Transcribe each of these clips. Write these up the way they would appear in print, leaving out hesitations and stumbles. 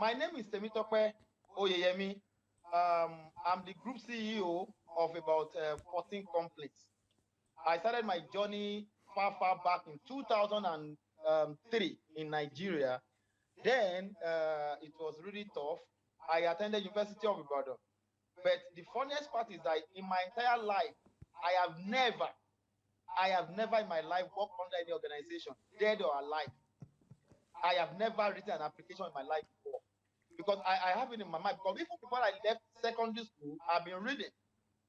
My name is Temitope Oyeyemi. I'm the group CEO of about 14 companies. I started my journey far back in 2003 in Nigeria. Then it was really tough. I attended University of Ibadan. But the funniest part is that in my entire life, I have never in my life worked under any organization, dead or alive. I have never written an application in my life before because I have it in my mind. Because even before I left secondary school, I've been reading.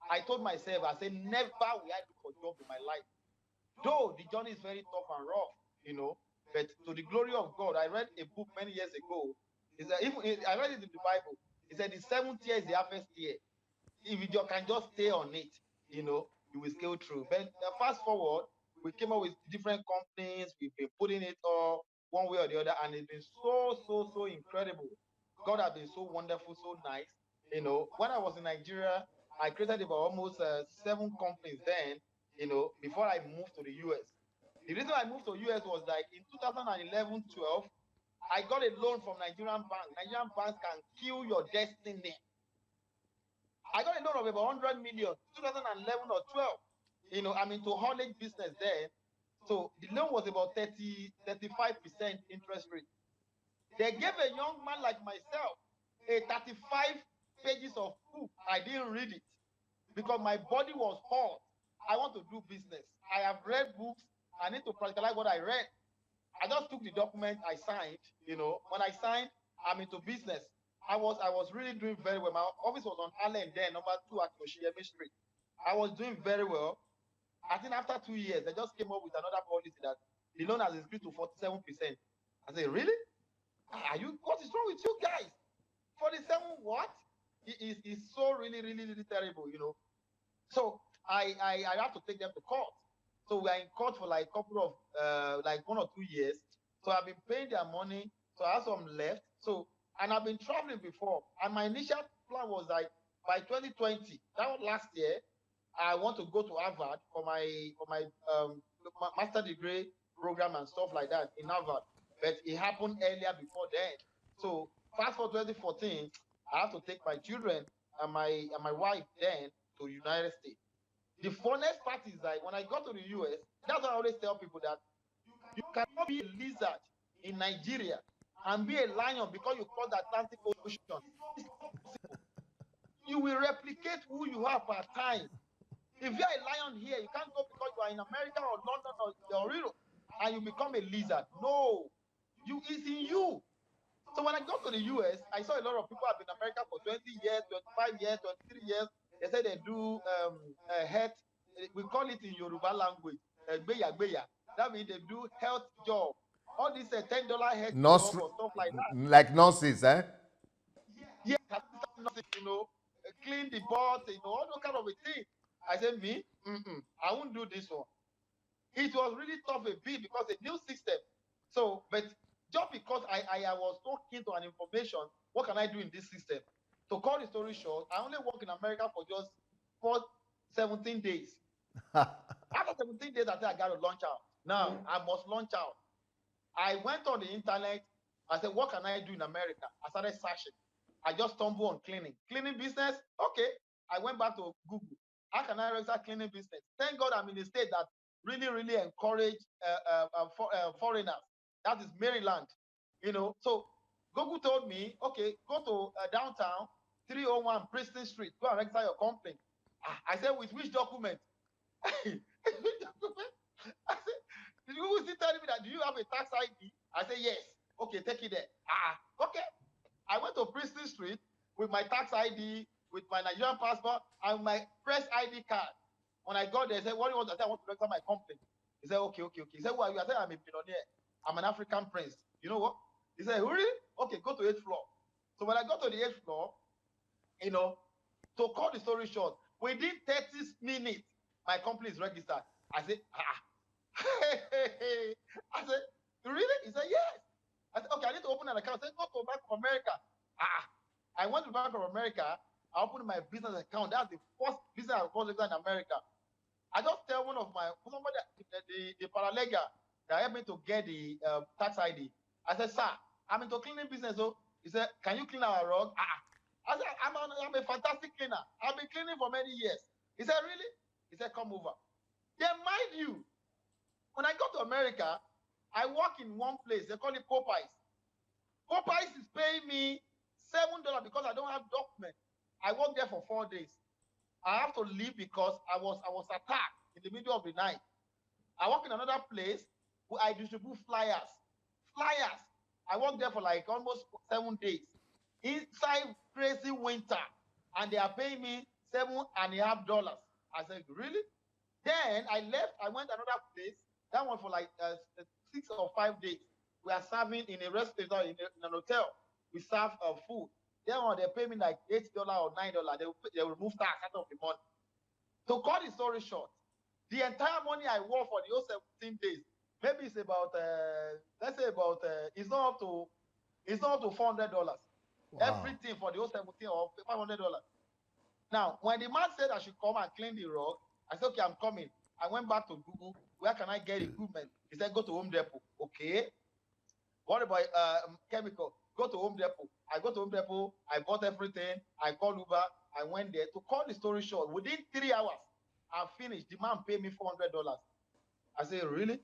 I told myself, I said, never will I look for a job in my life. Though the journey is very tough and rough, but to the glory of God, I read a book many years ago. I read it in the Bible. It said the seventh year is the harvest year. If you can just stay on it, you will scale through. But fast forward, we came up with different companies. We've been putting it all one way or the other, and it's been so incredible. God has been so wonderful, so nice. When I was in Nigeria, I created about almost 7 companies then, before I moved to the US. The reason I moved to US was like in 2011-12, I got a loan from Nigerian bank. Nigerian banks can kill your destiny. I got a loan of about 100 million, 2011 or 12. I'm into haulage business then. So the loan was about 35% interest rate. They gave a young man like myself a 35 pages of book. I didn't read it because my body was hot. I want to do business. I have read books. I need to practicalize what I read. I just took the document, I signed. When I signed, I'm into business. I was really doing very well. My office was on Allen then, number 2 at Oyeyemi Street. I was doing very well. I think after 2 years, they just came up with another policy that the loan has increased to 47%. I said, really? What is wrong with you guys? 47 what? It's so really terrible, So I have to take them to court. So we are in court for like a couple of like 1 or 2 years. So I've been paying their money. So I have some left. So, and I've been traveling before. And my initial plan was like by 2020, that was last year, I want to go to Harvard for my master degree program and stuff like that in Harvard. But it happened earlier before then. So fast forward 2014, I have to take my children and my wife then to the United States. The funniest part is that when I got to the US, that's why I always tell people that you cannot be a lizard in Nigeria and be a lion because you cross the Atlantic Ocean. It's not possible. You will replicate who you are per time. If you're a lion here, you can't go because you are in America or London or Europe and you become a lizard. No, it's in you. So when I got to the US, I saw a lot of people have been in America for 20 years, 25 years, 23 years. They say they do health, we call it in Yoruba language, that means they do health job. All this $10 health job or stuff like that. Like nonsense, eh? Yeah, nothing, clean the box, all those kind of a thing. I said, me, I won't do this one. It was really tough a bit because a new system. So, but just because I was so keen to an information, what can I do in this system? To cut the story short, I only work in America for 17 days. After 17 days, I said I got to launch out. Now, I must launch out. I went on the internet. I said, what can I do in America? I started searching. I just stumbled on cleaning. Cleaning business? Okay. I went back to Google. How can I register cleaning business? Thank God I'm in a state that really encourage foreigners. That is Maryland. So Google told me, okay, go to downtown, 301 Princeton Street. Go and register your company. I said, with which document? Which document? I said, Google still telling me that, do you have a tax ID? I said, yes. Okay, take it there. Okay. I went to Princeton Street with my tax ID, with my Nigerian passport, and my press ID card. When I got there, I said, what do you want? I said, I want to register my company. He said, okay. He said, who are you? I said, I'm a billionaire. I'm an African prince. You know what? He said, really? Okay, go to 8th floor. So when I got to the 8th floor, to cut the story short, within 30 minutes, my company is registered. I said, I said, really? He said, yes. I said, okay, I need to open an account. I said, go to Bank of America. I went to Bank of America. I opened my business account. That's the first business I was in America. I just tell somebody, the paralegal that helped me to get the tax ID. I said, sir, I'm into cleaning business. So He said, can you clean our rug? I said, I'm a fantastic cleaner. I've been cleaning for many years. He said, really? He said, come over. Then mind you, when I go to America, I work in one place. They call it Popeyes. Popeyes is paying me $7 because I don't have documents. I worked there for 4 days. I have to leave because I was attacked in the middle of the night. I work in another place where I distribute flyers. I worked there for like almost 7 days. Inside crazy winter, and they are paying me $7.5. I said, really? Then I left. I went another place. That one for like 6 or 5 days. We are serving in a restaurant, in a hotel. We serve food. Then they pay me like $8 or $9. They will remove tax out of the money. To cut the story short, the entire money I wore for the whole 17 days, maybe it's about let's say about it's not up to $400. Wow. Everything for the whole 17 or $500. Now, when the man said I should come and clean the rug, I said, okay, I'm coming. I went back to Google. Where can I get equipment? He said, go to Home Depot. Okay. What about chemical? Go to Home Depot. I go to Home Depot. I bought everything. I called Uber. I went there. To cut the story short, within 3 hours, I finished. The man paid me $400. I said, really?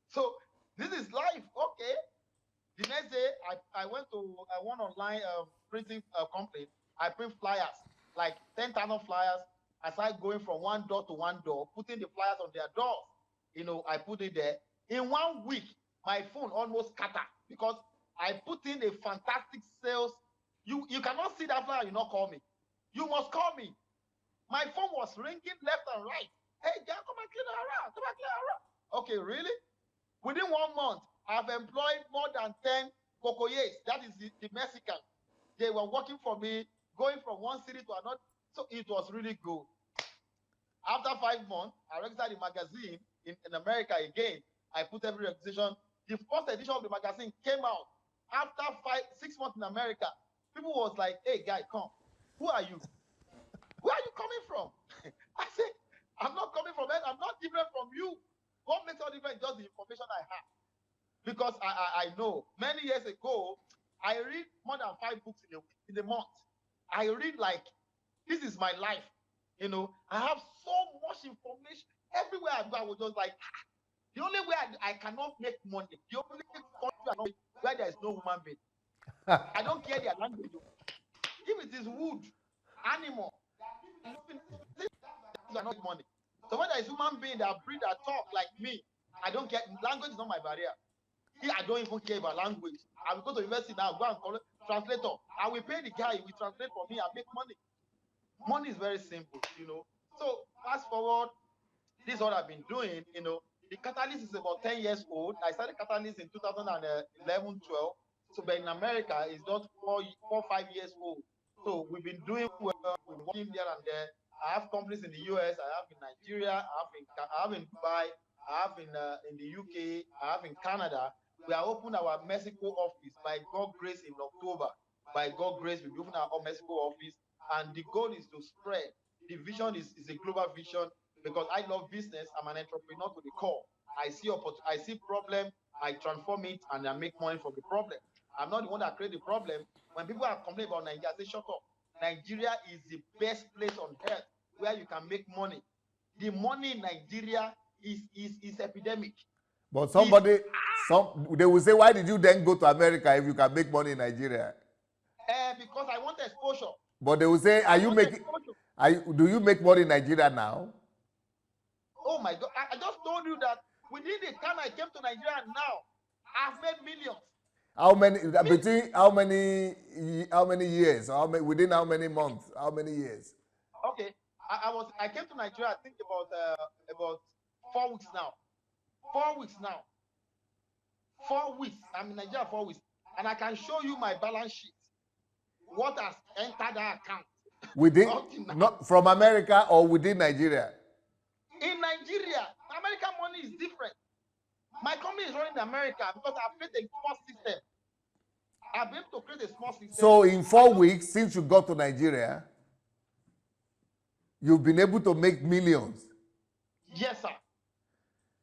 So this is life. Okay. The next day, I went to one online printing company. I print flyers, like 10,000 flyers. I started going from one door to one door, putting the flyers on their doors. I put it there. In 1 week, my phone almost scattered because I put in a fantastic sales. You cannot see that flyer, you not call me. You must call me. My phone was ringing left and right. Hey, girl, come and clean around. Come and clean around. Okay, really? Within 1 month, I've employed more than 10 cocoyes. That is the Mexican. They were working for me, going from one city to another. So it was really good. After 5 months, I registered the magazine in America again. I put every registration. The first edition of the magazine came out after 6 months in America. People was like, hey, guy, come. Who are you? Where are you coming from? I said, I'm not coming from it. I'm not different from you. What makes all different? Just the information I have. Because I know many years ago, I read more than 5 books in a month. I read like, this is my life. I have so much information. Everywhere I go, I was just like, the only way I cannot make money, the only country where there is no human being. I don't care their language. If it is wood, animal, that's not money. So when there is human being that breathe, that talk like me, I don't care. Language is not my barrier. I don't even care about language. I will go to university now, go and call translator. I will pay the guy, he will translate for me and make money. Money is very simple. So fast forward, this is what I've been doing. The Catalyst is about 10 years old. I started Catalyst in 2011, 12. So, but in America, it's just 4 or 5 years old. So we've been doing well. We're working there and there. I have companies in the US. I have in Nigeria. I have in Dubai. I have in the UK. I have in Canada. We are opening our Mexico office by God's grace in October. By God's grace, we'll be opening our Mexico office. And the goal is to spread. The vision is a global vision. Because I love business, I'm an entrepreneur to the core. I see problem, I transform it, and I make money from the problem. I'm not the one that create the problem. When people are complaining about Nigeria, I say, shut up. Nigeria is the best place on earth where you can make money. The money in Nigeria is epidemic. But they will say, why did you then go to America if you can make money in Nigeria? Because I want exposure. But they will say, do you make money in Nigeria now? Oh my God! I just told you that within the time I came to Nigeria now, I've made millions. How many years? Within how many months? How many years? Okay, I came to Nigeria. I think about 4 weeks now. 4 weeks now. 4 weeks. I'm in Nigeria 4 weeks, and I can show you my balance sheet. What has entered that account? Not from America or within Nigeria? In Nigeria, American money is different. My company is running in America because I've created a small system. I've been able to create a small system. So in 4 weeks, since you got to Nigeria, you've been able to make millions? Yes, sir.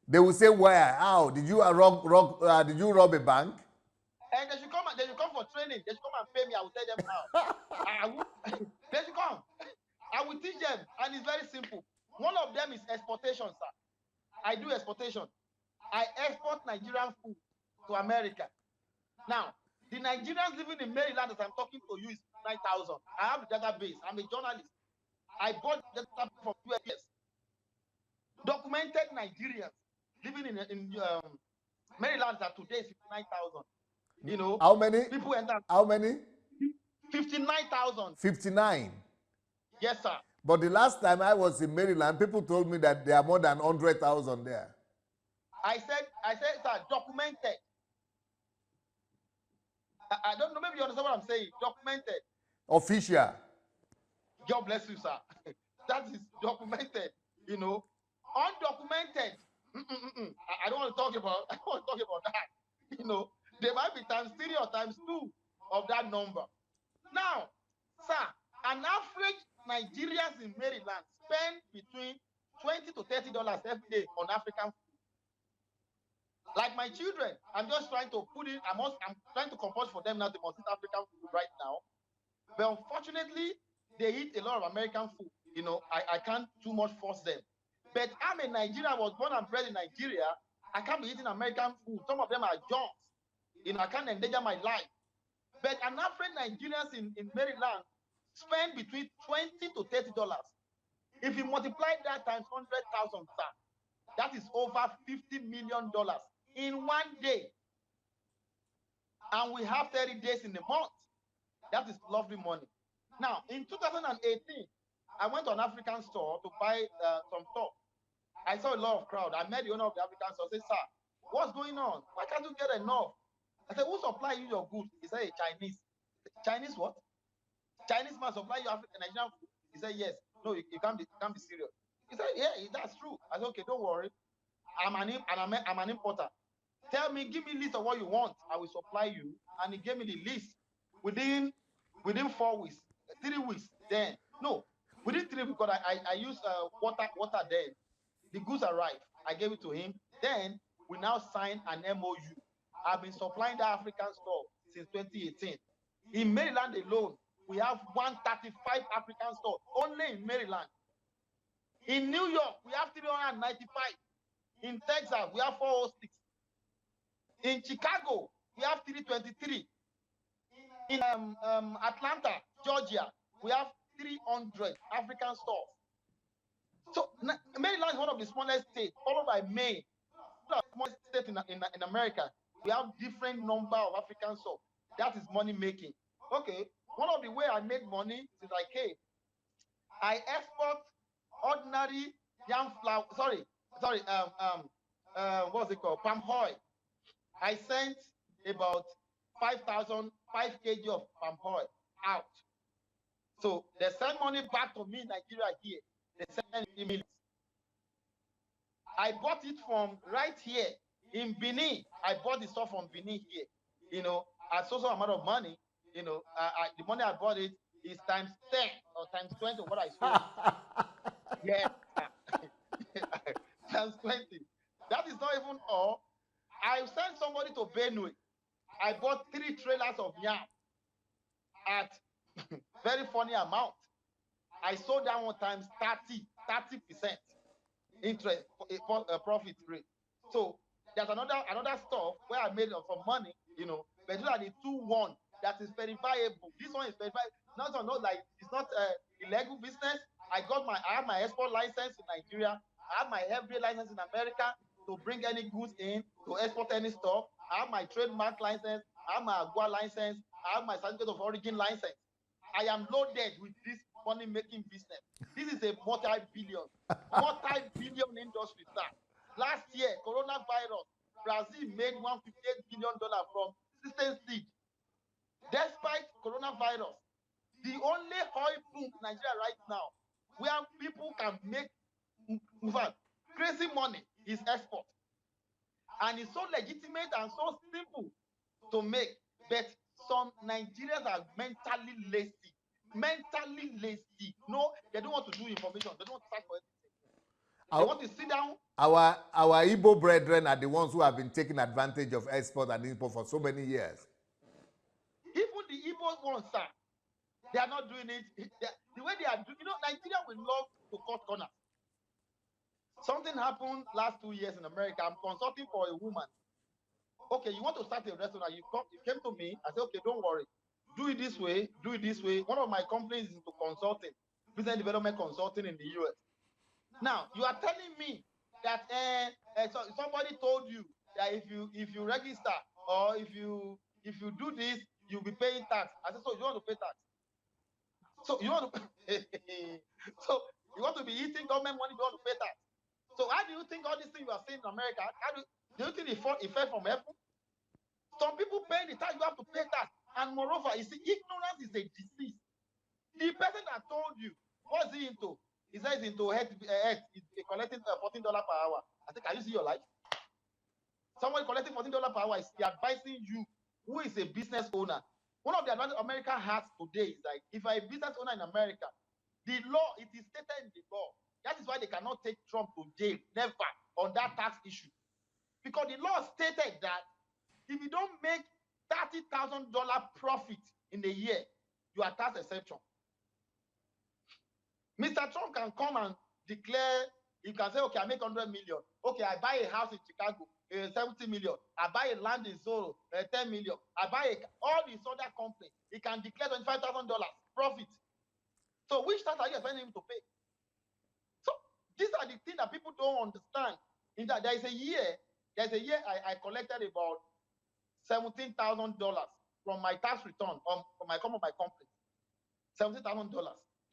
They will say, where? How? Did you rob a bank? And training. They should come and pay me. I will tell them how. They should come. I will teach them, and it's very simple. One of them is exportation, sir. I do exportation. I export Nigerian food to America. Now, the Nigerians living in Maryland, as I'm talking to you, is 9,000. I have a database. I'm a journalist. I bought the database from US. Documented Nigerians living in Maryland that today is 59,000. You know, how many? People enter. How many? 59,000. 59. Yes, sir. But the last time I was in Maryland, people told me that there are more than 100,000 there. I said, sir, documented. I don't know, maybe you understand what I'm saying. Documented. Official. God bless you, sir. That is documented, you know. Undocumented. I don't want to talk about. I don't want to talk about that. You know, there might be times 3 or times 2 of that number. Now, sir, an average Nigerians in Maryland spend between $20 to $30 every day on African food. Like my children, I'm just trying to put in. I'm trying to compose for them now. They must eat African food right now. But unfortunately, they eat a lot of American food. You know, I can't too much force them. But I'm a Nigerian. I was born and bred in Nigeria. I can't be eating American food. Some of them are junks. You know, I can't endanger my life. But an average Nigerians in Maryland spend between $20 to $30. If you multiply that times 100,000, sir, that is over $50 million in one day. And we have 30 days in a month. That is lovely money. Now, in 2018, I went to an African store to buy some stuff. I saw a lot of crowd. I met the owner of the African store. I said, sir, what's going on? Why can't you get enough? I said, who supply you your goods? He said, Chinese. Chinese what? Chinese man supply you Nigerian food? He said, yes. No, you can't be serious. He said, yeah, that's true. I said, okay, don't worry. I'm an importer. Tell me, give me a list of what you want. I will supply you. And he gave me the list within 4 weeks, 3 weeks. Then no, within 3 weeks, because I used water then. The goods arrived. I gave it to him. Then we now signed an MOU. I've been supplying the African store since 2018. In Maryland alone, we have 135 African stores only in Maryland. In New York, we have 395. In Texas, we have 406. In Chicago, we have 323. In Atlanta, Georgia, we have 300 African stores. So Maryland is one of the smallest states, followed by Maine. The smallest state in America. We have different number of African stores. That is money making. Okay, one of the way I make money is like, hey, I export ordinary yam flour. What's it called? Palm oil. I sent about 5 kg of palm oil out. So they send money back to me in Nigeria here. They send me millions. I bought it from right here in Benin. I bought the stuff from Benin here. You know, at so amount of money. You know, the money I bought it is times 10 or times 20 of what I sold. Yeah, times 20. That is not even all. I sent somebody to Benue. I bought 3 trailers of yam at very funny amount. I sold that one times 30% interest profit rate. So there's another stuff where I made some money, you know, but these are the 2-1 that is verifiable. This one is verifiable. Not like it's not illegal business. I have my export license in Nigeria. I have my FDA license in America to bring any goods in, to export any stuff. I have my trademark license. I have my AGUA license. I have my certificate of origin license. I am loaded with this money-making business. This is a multi-billion industry, sir. Last year, coronavirus, Brazil made $158 billion from system seed. Despite coronavirus, the only oil boom in Nigeria right now, where people can make, in fact, crazy money, is export. And it's so legitimate and so simple to make. But some Nigerians are mentally lazy. No, they don't want to do information. They don't want to search for anything. They want to sit down. Our Igbo brethren are the ones who have been taking advantage of export and import for so many years. Even Igbo ones, sir, they are not doing it. The way they are doing, Nigeria will love to cut corners. Something happened last 2 years in America. I'm consulting for a woman. Okay, you want to start a restaurant. You came to me. I said, okay, don't worry. Do it this way. Do it this way. One of my companies is into consulting, business development consulting in the US. Now, you are telling me that so somebody told you that if you register or if you do this, you'll be paying tax. I said, so you want to pay tax? So you want to so you want to be eating government money, you want to pay tax. So how do you think all these things you are saying in America? Do you think it fell from heaven? Some people pay the tax, you have to pay tax. And moreover, you see, ignorance is a disease. The person that told you, what's he into? He says he's into health, he's collecting $14 per hour. I think, can you see your life? Someone collecting $14 per hour is advising you, who is a business owner. One of the advantages America has today is that if you're a business owner in America, the law, it is stated in the law. That is why they cannot take Trump to jail, never, on that tax issue. Because the law stated that if you don't make $30,000 profit in a year, you are tax exception. Mr. Trump can come and declare, he can say, okay, I make 100 million. Okay, I buy a house in Chicago, 70 million. I buy a land in Zoro, 10 million. I buy all these other companies. He can declare $25,000 profit. So which tax are you expecting him to pay? So these are the things that people don't understand. In that there's a year I collected about $17,000 from my tax return from my company. $17,000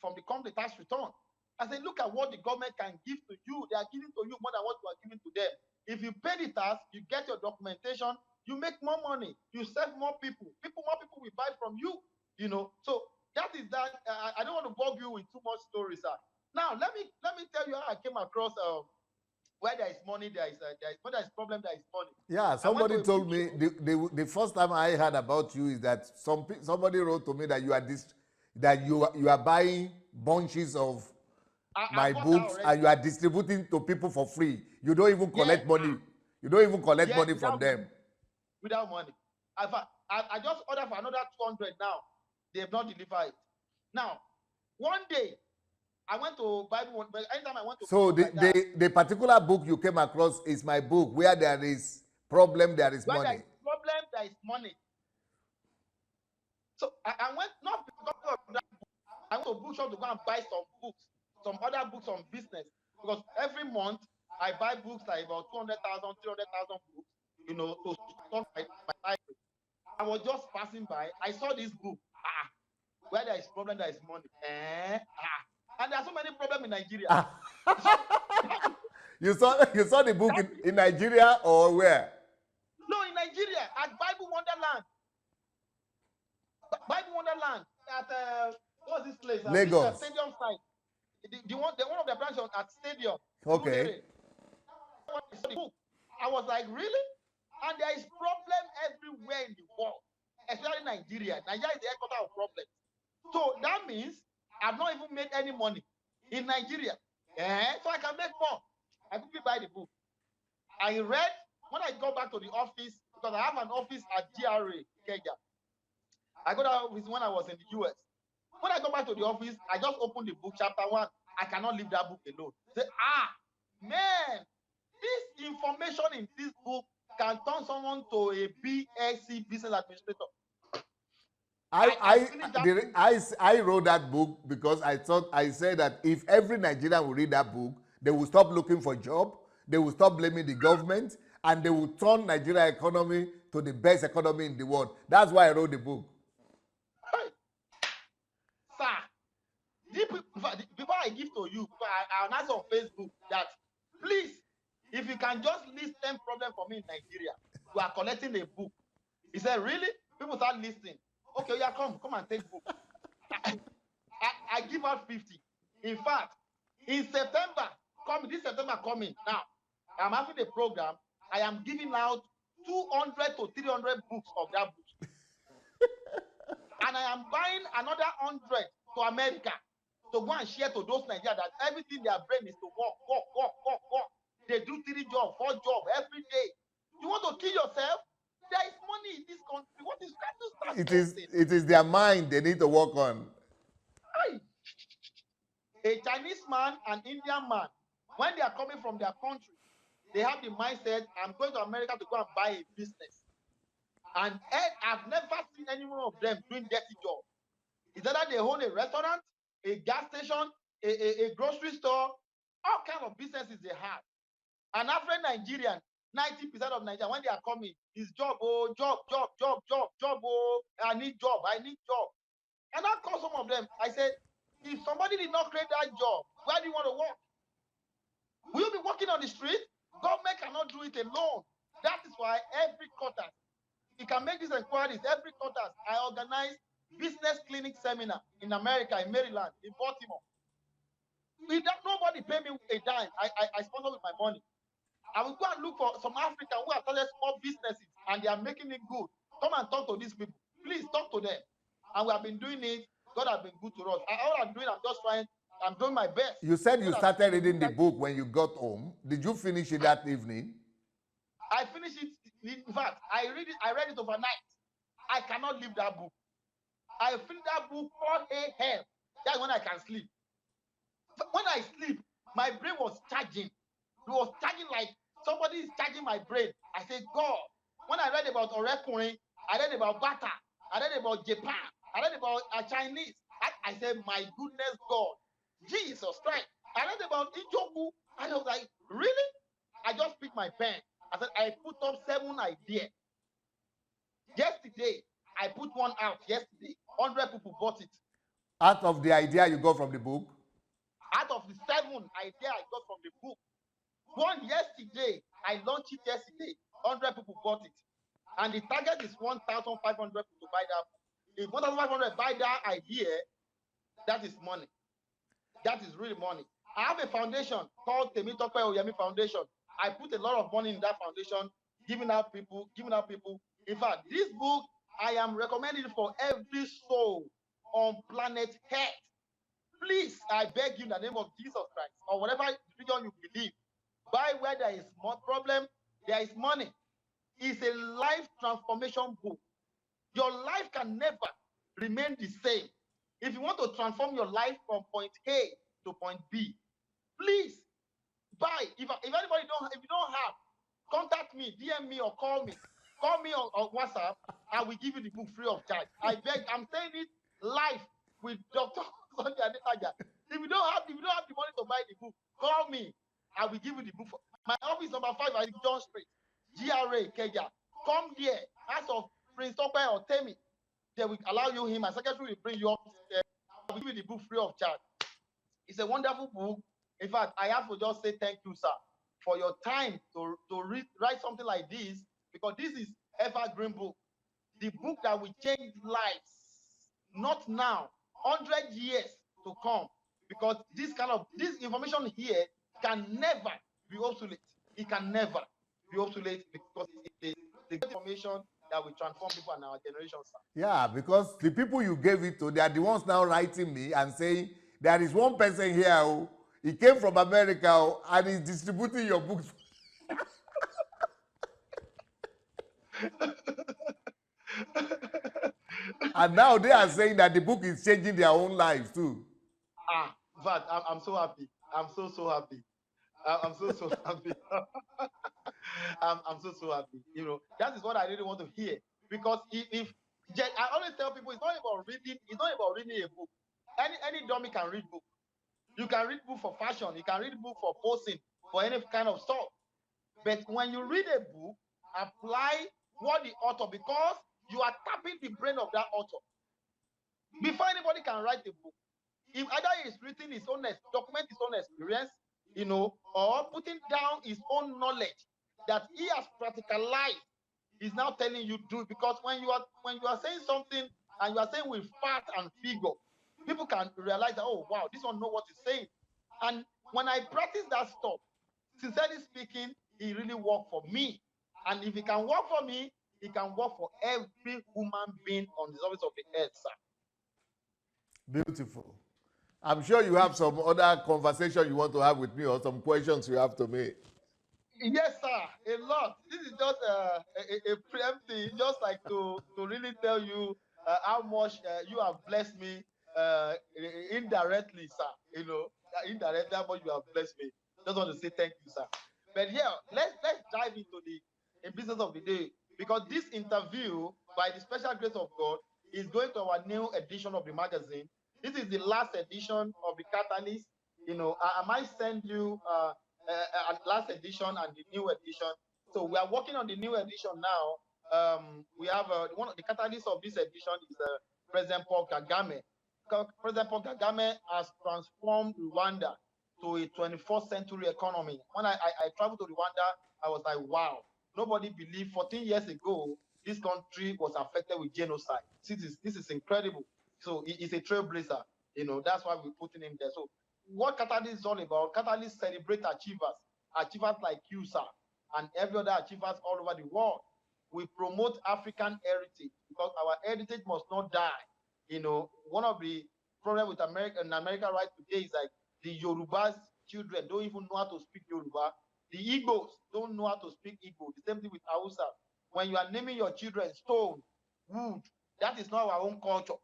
from the company tax return. I said, look at what the government can give to you. They are giving to you more than what you are giving to them. If you pay the tax, you get your documentation, you make more money, you serve more people. More people will buy from you. So that is that. I don't want to bug you with too much stories, sir. Now let me tell you how I came across where there is money, where there is problem, there is money. Yeah, somebody told me the first time I heard about you is that somebody wrote to me that you are buying bunches of my books and you are distributing to people for free. You don't even collect money. You don't even collect money from them. Without money. I just ordered for another 200 now. They have not delivered it. Now, one day, I went to Bible, but anytime I went to... So the particular book you came across is my book, where there is problem, there is money. Where there is problem, there is money. So I went, not because of that book, I went to bookshop to go and buy some books, some other books on business. Because every month, I buy books like about 200,000, 300,000 books, to stock my library. I was just passing by. I saw this book. Where there is problem, there is money. And there are so many problems in Nigeria. You saw the book in Nigeria or where? No, in Nigeria at Bible Wonderland. Bible Wonderland at what's this place? Lagos. Stadium site. The one of the branches at Stadium. Okay. I was like, really? And there is problem everywhere in the world, especially Nigeria. Nigeria is the headquarters of problems. So that means I've not even made any money in Nigeria. So I can make more. I quickly buy the book. I read when I go back to the office, because I have an office at GRA, Kenya. I got that office when I was in the US. When I go back to the office, I just open the book, chapter 1. I cannot leave that book alone. Say, man, this information in this book can turn someone to a BSc business administrator. I wrote that book because I said that if every Nigerian will read that book, they will stop looking for a job, they will stop blaming the government, and they will turn Nigeria economy to the best economy in the world. That's why I wrote the book. Hey, sir, before I give to you, I'll announce on Facebook that please, if you can just list 10 problems for me in Nigeria, you are collecting a book. He said, really? People start listening. Okay, yeah, come and take book. I give out 50. In fact, in September, this September coming, now, I'm having a program. I am giving out 200 to 300 books of that book. And I am buying another 100 to America to go and share to those Nigerians that everything their brain is to work. They do 3 jobs, 4 jobs every day. You want to kill yourself? There is money in this country. What is that? To start it is their mind they need to work on. A Chinese man, an Indian man, when they are coming from their country, they have the mindset, I'm going to America to go and buy a business. And I've never seen any one of them doing dirty job. It's either they own a restaurant, a gas station, a grocery store, all kind of businesses they have. An average Nigerian, 90% of Nigerians, when they are coming, is job, oh, job, oh, I need job. And I call some of them, I said, if somebody did not create that job, where do you want to work? Will you be working on the street? Government cannot do it alone. That is why every quarter, you can make these inquiries, every quarter, I organize business clinic seminar in America, in Maryland, in Baltimore. Nobody pay me a dime. I sponsor with my money. I will go and look for some Africans who have started small businesses and they are making it good. Come and talk to these people. Please talk to them. And we have been doing it. God has been good to us. All I'm doing, I'm doing my best. You said you started reading the book when you got home. Did you finish it that evening? I finished it. In fact, I read it overnight. I cannot leave that book. I finished that book 4 a.m. That's when I can sleep. When I sleep, my brain was charging. It was charging like somebody is charging my brain. I said, God, when I read about Orekuri, I read about Bata, I read about Japan, I read about Chinese. I said, my goodness, God, Jesus Christ. I read about Ijoku. I was like, really? I just picked my pen. I said, I put up 7 ideas. Yesterday, I put one out. Yesterday, 100 people bought it. Out of the idea you got from the book? Out of the 7 ideas I got from the book. One yesterday, I launched it yesterday. 100 people bought it. And the target is 1,500 people to buy that. If 1,500 buy that idea, that is money. That is really money. I have a foundation called Temitope Oyeyemi Foundation. I put a lot of money in that foundation, giving out people. In fact, this book, I am recommending for every soul on planet Earth. Please, I beg you in the name of Jesus Christ, or whatever religion you believe, buy where there is more problem, there is money. It's a life transformation book. Your life can never remain the same. If you want to transform your life from point A to point B, please buy. If anybody if you don't have, contact me, DM me or call me. Call me on WhatsApp. I will give you the book free of charge. I beg. I'm saying it live with Dr. Sunday Adelaja. If you don't have the money to buy the book, call me. I will give you the book. My office number 5 is John Street, GRA, Keja. Come there. Ask of Prince Tope or Temi. They will allow you him. My secretary will bring you up. I will give you the book free of charge. It's a wonderful book. In fact, I have to just say thank you, sir, for your time to write something like this, because this is evergreen book. The book that will change lives, not now, 100 years to come, because this information here can never be obsolete. It can never be obsolete because it is the information that will transform people in our generation, sir. Yeah, because the people you gave it to, they are the ones now writing me and saying, there is one person here who he came from America and is distributing your books. And now they are saying that the book is changing their own lives too. In fact, I'm so happy. I'm so happy. I'm so happy. I'm so happy. You know, that is what I really want to hear. Because if I always tell people, it's not about reading. It's not about reading a book. Any dummy can read book. You can read book for fashion. You can read book for posting, for any kind of stuff. But when you read a book, apply what the author, because you are tapping the brain of that author. Before anybody can write a book, if either he's written his own, document his own experience, you know, or putting down his own knowledge that he has practicalized, he's now telling you do it. Because when you are saying something and you are saying with fact and figure, people can realize that, oh wow, this one know what he's saying. And when I practice that stuff, sincerely speaking, it really worked for me. And if it can work for me, it can work for every human being on the surface of the earth, sir. Beautiful. I'm sure you have some other conversation you want to have with me or some questions you have to me. Yes, sir, a lot. This is just a preemptive, just like to really tell you how much you have blessed me indirectly, sir. Indirectly how much you have blessed me. Just want to say thank you, sir. But yeah, let's dive into the business of the day, because this interview, by the special grace of God, is going to our new edition of the magazine. This is the last edition of the Catalyst. I might send you last edition and the new edition. So we are working on the new edition now. We have one of the catalysts of this edition is President Paul Kagame. President Paul Kagame has transformed Rwanda to a 21st century economy. When I traveled to Rwanda, I was like, wow, nobody believed 14 years ago this country was affected with genocide. This is incredible. So he's a trailblazer. That's why we're putting him there. So what Catalyst is all about, Catalyst celebrate achievers like you, sir, and every other achievers all over the world. We promote African heritage because our heritage must not die. One of the problems with America in America right today is like the Yoruba's children don't even know how to speak Yoruba. The Igbos don't know how to speak Igbo. The same thing with Hausa. When you are naming your children stone, wood, that is not our own culture.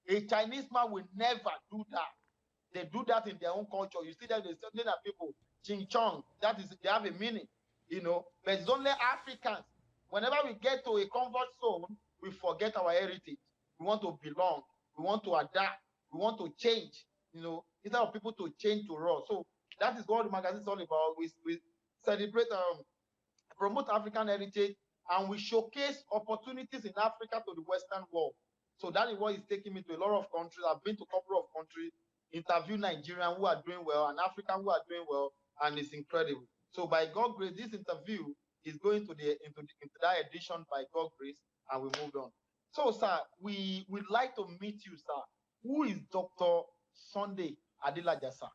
A Chinese man will never do that. They do that in their own culture. You see that they say that people, ching chong, that is, they have a meaning, but it's only Africans. Whenever we get to a comfort zone, we forget our heritage. We want to belong. We want to adapt. We want to change, instead of people to change to us. So that is what the magazine is all about. We celebrate, promote African heritage, and we showcase opportunities in Africa to the Western world. So that is what is taking me to a lot of countries. I've been to a couple of countries, interview Nigerians who are doing well and Africans who are doing well, and it's incredible. So by God's grace, this interview is going to into that edition by God's grace, and we moved on. So, sir, we would like to meet you, sir. Who is Dr. Sunday Adelaja, sir?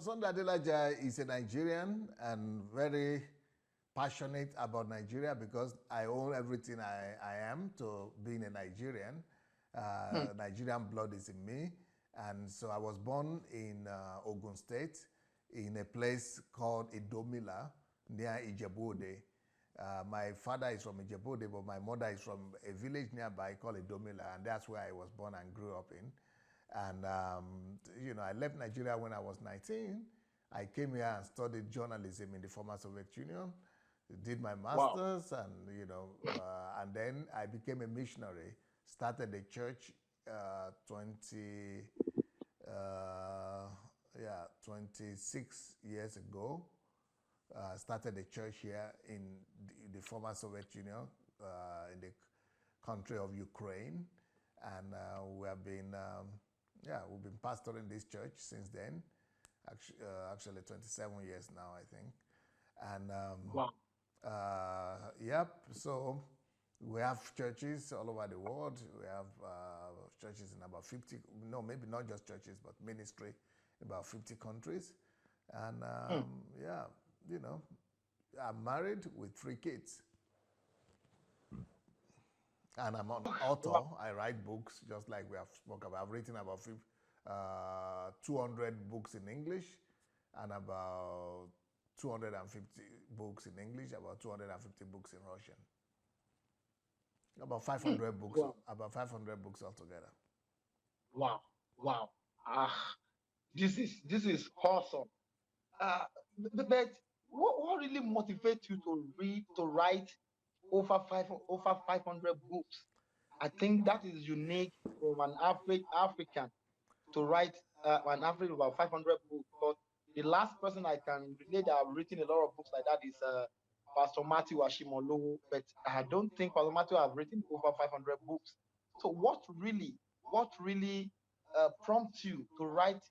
Sunday Adelaja is a Nigerian and very passionate about Nigeria because I owe everything I am to being a Nigerian. Nigerian blood is in me. And so I was born in Ogun State in a place called Idomila near Ijebu-Ode. My father is from Ijebu-Ode, but my mother is from a village nearby called Idomila, and that's where I was born and grew up in. And, I left Nigeria when I was 19. I came here and studied journalism in the former Soviet Union, did my master's, wow. And then I became a missionary, started a church 26 years ago. Started a church here in the former Soviet Union, in the country of Ukraine, and we have been, we've been pastoring this church since then. Actually, 27 years now, I think, and wow. So we have churches all over the world. We have churches in about 50, no, maybe not just churches, but ministry in about 50 countries. And I'm married with 3 kids. And I'm an author. I write books, just like we have spoken about. I've written about 200 books in English and about 250 books in English, about 250 books in Russian. About 500 books. Wow. About 500 books altogether. Wow! Wow! This is awesome. But what really motivates you to write over 500 books? I think that is unique from an African to write an average of about 500 books. But the last person I can relate that have written a lot of books like that is Pastor Matthew Ashimolowo. But I don't think Pastor Matthew have written over 500 books. So what really prompts you to write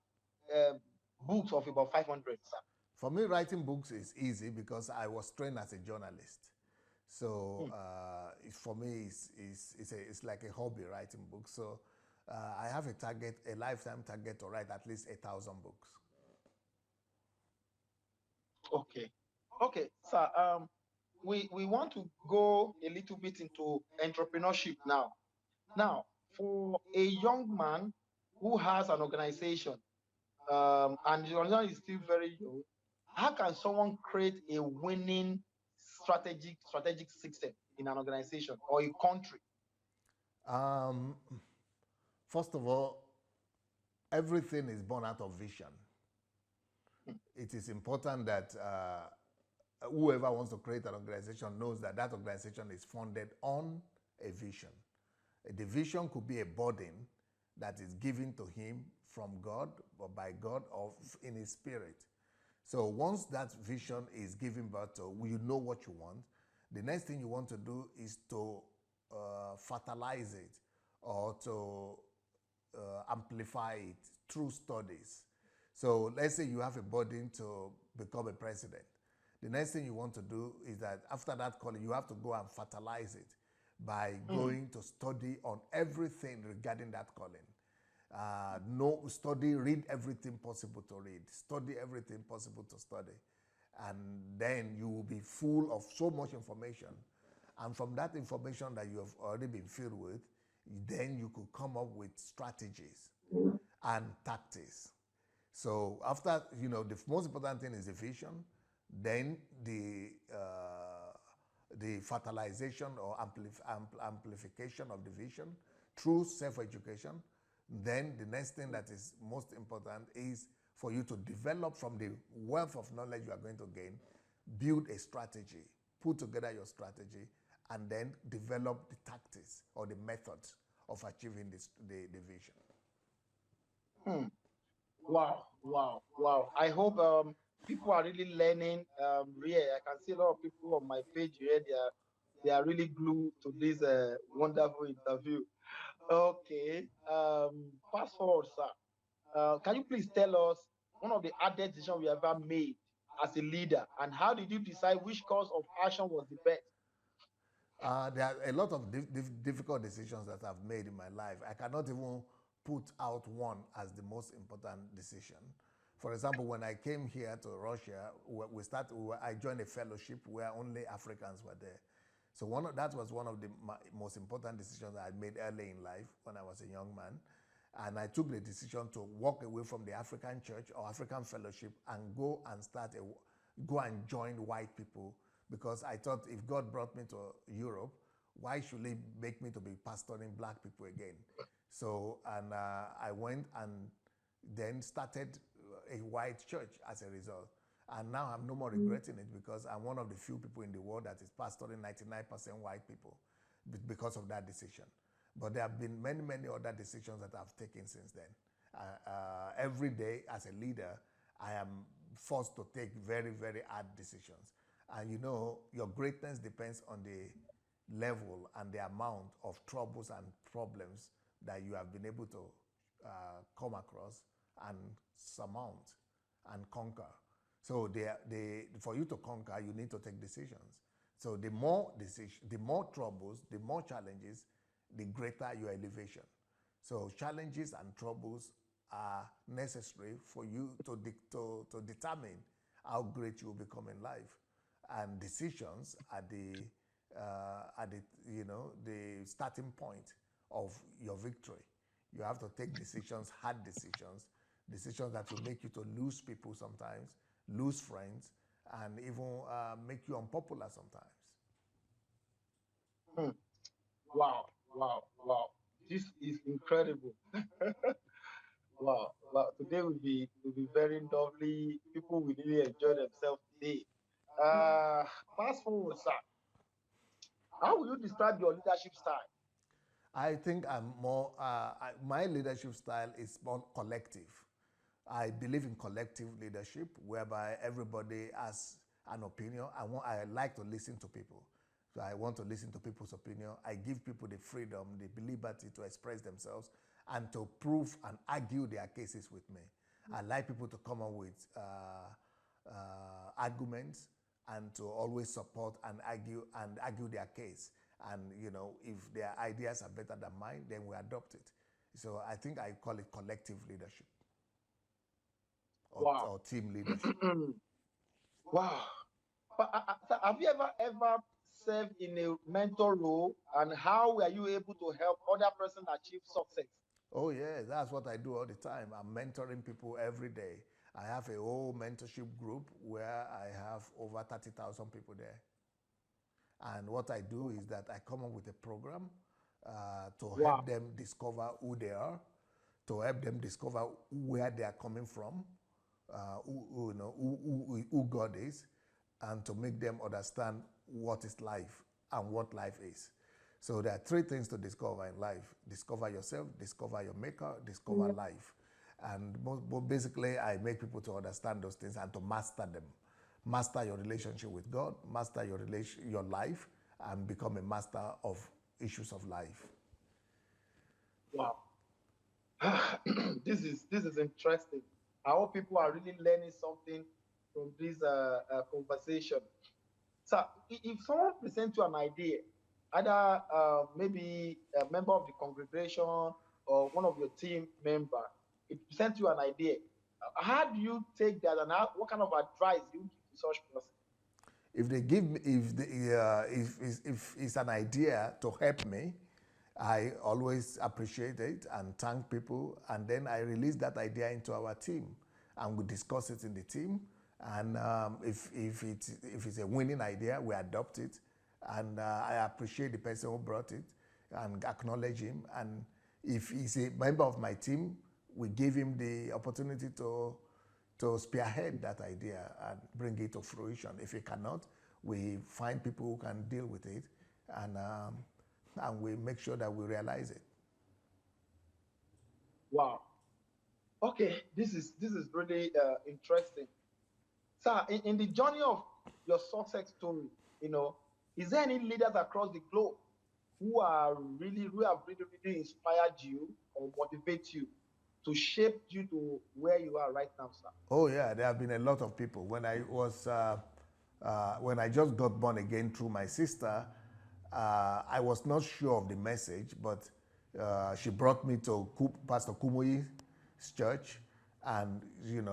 books of about 500, sir? For me, writing books is easy because I was trained as a journalist. So for me, it's like a hobby, writing books. So I have a lifetime target to write at least 1,000 books. Okay, sir. We want to go a little bit into entrepreneurship now. Now, for a young man who has an organization, and the organization is still very young, how can someone create a winning strategic system in an organization or a country? Um, First of all, everything is born out of vision. It is important that whoever wants to create an organization knows that that organization is funded on a vision. The vision could be a burden that is given to him from God or by God or in his spirit. So once that vision is given birth to, you know what you want. The next thing you want to do is to fertilize it or to amplify it through studies. So let's say you have a burden to become a president. The next thing you want to do is that after that calling, you have to go and fertilize it by going to study on everything regarding that calling. Read everything possible to read, study everything possible to study. And then you will be full of so much information. And from that information that you have already been filled with, then you could come up with strategies and tactics. So after, the most important thing is the vision, then the fertilization or amplification of the vision through self-education. Then the next thing that is most important is for you to develop from the wealth of knowledge you are going to gain, build a strategy, put together your strategy, and then develop the tactics or the methods of achieving the vision. Wow. I hope people are really learning. I can see a lot of people on my page here. They are really glued to this wonderful interview. Okay. Fast forward, sir. Can you please tell us one of the hardest decisions you ever made as a leader, and how did you decide which course of action was the best? There are a lot of difficult decisions that I've made in my life. I cannot even put out one as the most important decision. For example, when I came here to Russia, I joined a fellowship where only Africans were there. So that was one of the most important decisions I made early in life when I was a young man. And I took the decision to walk away from the African church or African fellowship and go and join white people, because I thought if God brought me to Europe, why should he make me to be pastoring black people again? So, and I went and then started a white church as a result. And now I'm no more regretting it, because I'm one of the few people in the world that is pastoring 99% white people because of that decision. But there have been many, many other decisions that I've taken since then. Every day as a leader, I am forced to take very, very hard decisions. And your greatness depends on the level and the amount of troubles and problems that you have been able to come across and surmount and conquer. So for you to conquer, you need to take decisions. So the more troubles, the more challenges, the greater your elevation. So challenges and troubles are necessary for you to determine how great you will become in life. And decisions are the starting point of your victory. You have to take decisions, hard decisions that will make you to lose people sometimes, lose friends, and even make you unpopular sometimes. Wow. This is incredible. Wow. Today will be very lovely. People will really enjoy themselves today. Fast forward, sir. How will you describe your leadership style? I think my leadership style is more collective. I believe in collective leadership, whereby everybody has an opinion. I like to listen to people. So I want to listen to people's opinion. I give people the freedom, the liberty to express themselves and to prove and argue their cases with me. I like people to come up with arguments and to always support and argue their case. And if their ideas are better than mine, then we adopt it. So I think I call it collective leadership or team leadership. Wow. But, sir, have you ever served in a mentor role, and how were you able to help other person achieve success? Oh yeah, that's what I do all the time. I'm mentoring people every day. I have a whole mentorship group where I have over 30,000 people there. And what I do is that I come up with a program to help them discover who they are, to help them discover where they are coming from, who God is, and to make them understand what is life and what life is. So there are three things to discover in life: discover yourself, discover your maker, discover life. And basically, I make people to understand those things and to master them. Master your relationship with God, master your life, and become a master of issues of life. Wow. This is interesting. I hope people are really learning something from this conversation. So, if someone presents you an idea, either maybe a member of the congregation or one of your team member, it presents you an idea. How do you take that, and what kind of advice you give to such person? If they give me, if it's an idea to help me, I always appreciate it and thank people, and then I release that idea into our team, and we discuss it in the team. And if it's a winning idea, we adopt it, and I appreciate the person who brought it and acknowledge him. And if he's a member of my team, we give him the opportunity to spearhead that idea and bring it to fruition. If he cannot, we find people who can deal with it, and we make sure that we realize it. Wow. Okay, this is really interesting. Sir, in the journey of your success story, is there any leaders across the globe who have really inspired you or motivate you to shape you to where you are right now, sir? Oh yeah, there have been a lot of people. When I just got born again through my sister, I was not sure of the message, but she brought me to Pastor Kumuyi's church, and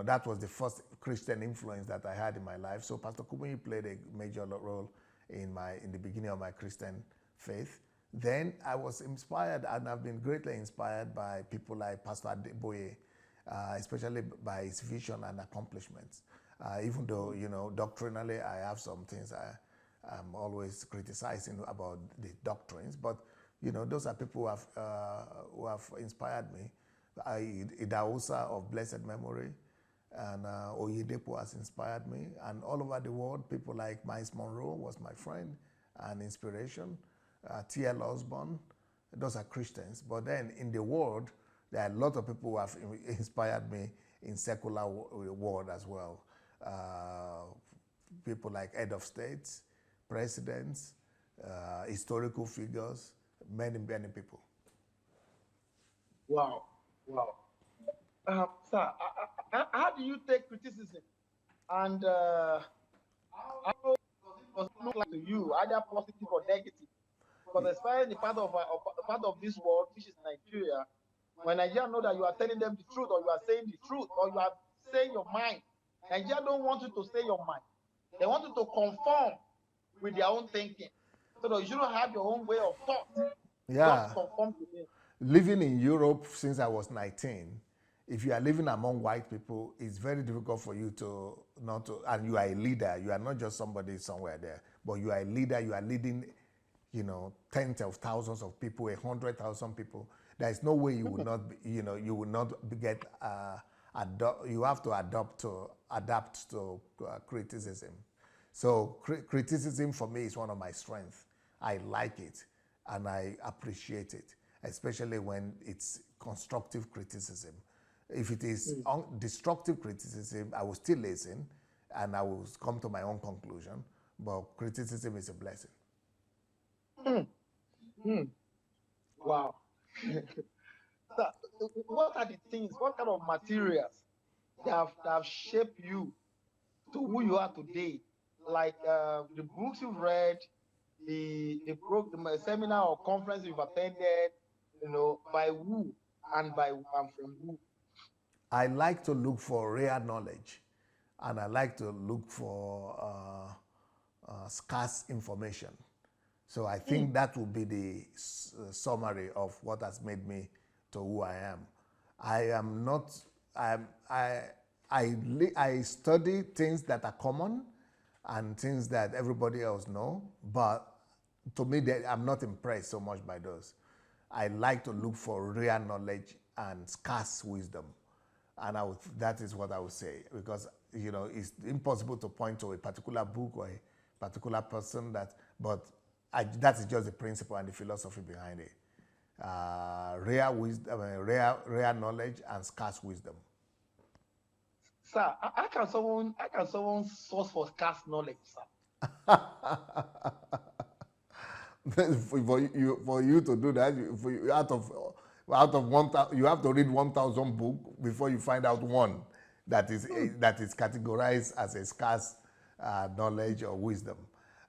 that was the first Christian influence that I had in my life. So Pastor Kumuyi played a major role in the beginning of my Christian faith. Then I was inspired, and I've been greatly inspired by people like Pastor Adeboye, especially by his vision and accomplishments. Even though, doctrinally I have some things I'm always criticizing about the doctrines, but, those are people who have inspired me. Idausa of blessed memory and Oyedepo has inspired me. And all over the world, people like Miles Monroe was my friend and inspiration. T.L. Osborne, those are Christians. But then in the world, there are a lot of people who have inspired me in secular world as well. People like head of states, presidents, historical figures, many, many people. Wow, wow. Sir, how do you take criticism, and how does it look like to you, either positive or negative? Because especially the part of this world, which is Nigeria, when Nigeria know that you are telling them the truth, or you are saying the truth, or you are saying your mind, Nigeria don't want you to say your mind. They want you to conform with their own thinking, so that you shouldn't have your own way of thought. Yeah. Just conform to them. Living in Europe since I was 19, if you are living among white people, it's very difficult for you to not to, and you are a leader. You are not just somebody somewhere there, but you are a leader. You are leading, tens of thousands of people, 100,000 people. There is no way you will not, you will not get. You have to adapt to criticism. So criticism for me is one of my strengths. I like it and I appreciate it, especially when it's constructive criticism. If it is destructive criticism, I will still listen and I will come to my own conclusion, but criticism is a blessing. Wow. So, what are the things, what kind of materials that have shaped you to who you are today? Like the books you've read, the seminar or conference you've attended, by who and from who? I like to look for rare knowledge, and I like to look for scarce information. So I think that will be the summary of what has made me to who I am. I am not. I study things that are common and things that everybody else know, but to me, I'm not impressed so much by those. I like to look for rare knowledge and scarce wisdom, and that is what I would say, because it's impossible to point to a particular book or a particular person but that is just the principle and the philosophy behind it. Rare wisdom, rare knowledge and scarce wisdom. Sir, how can someone source for scarce knowledge, sir? for you to do that, out of 1,000, you have to read 1,000 books before you find out one that is categorized as a scarce knowledge or wisdom.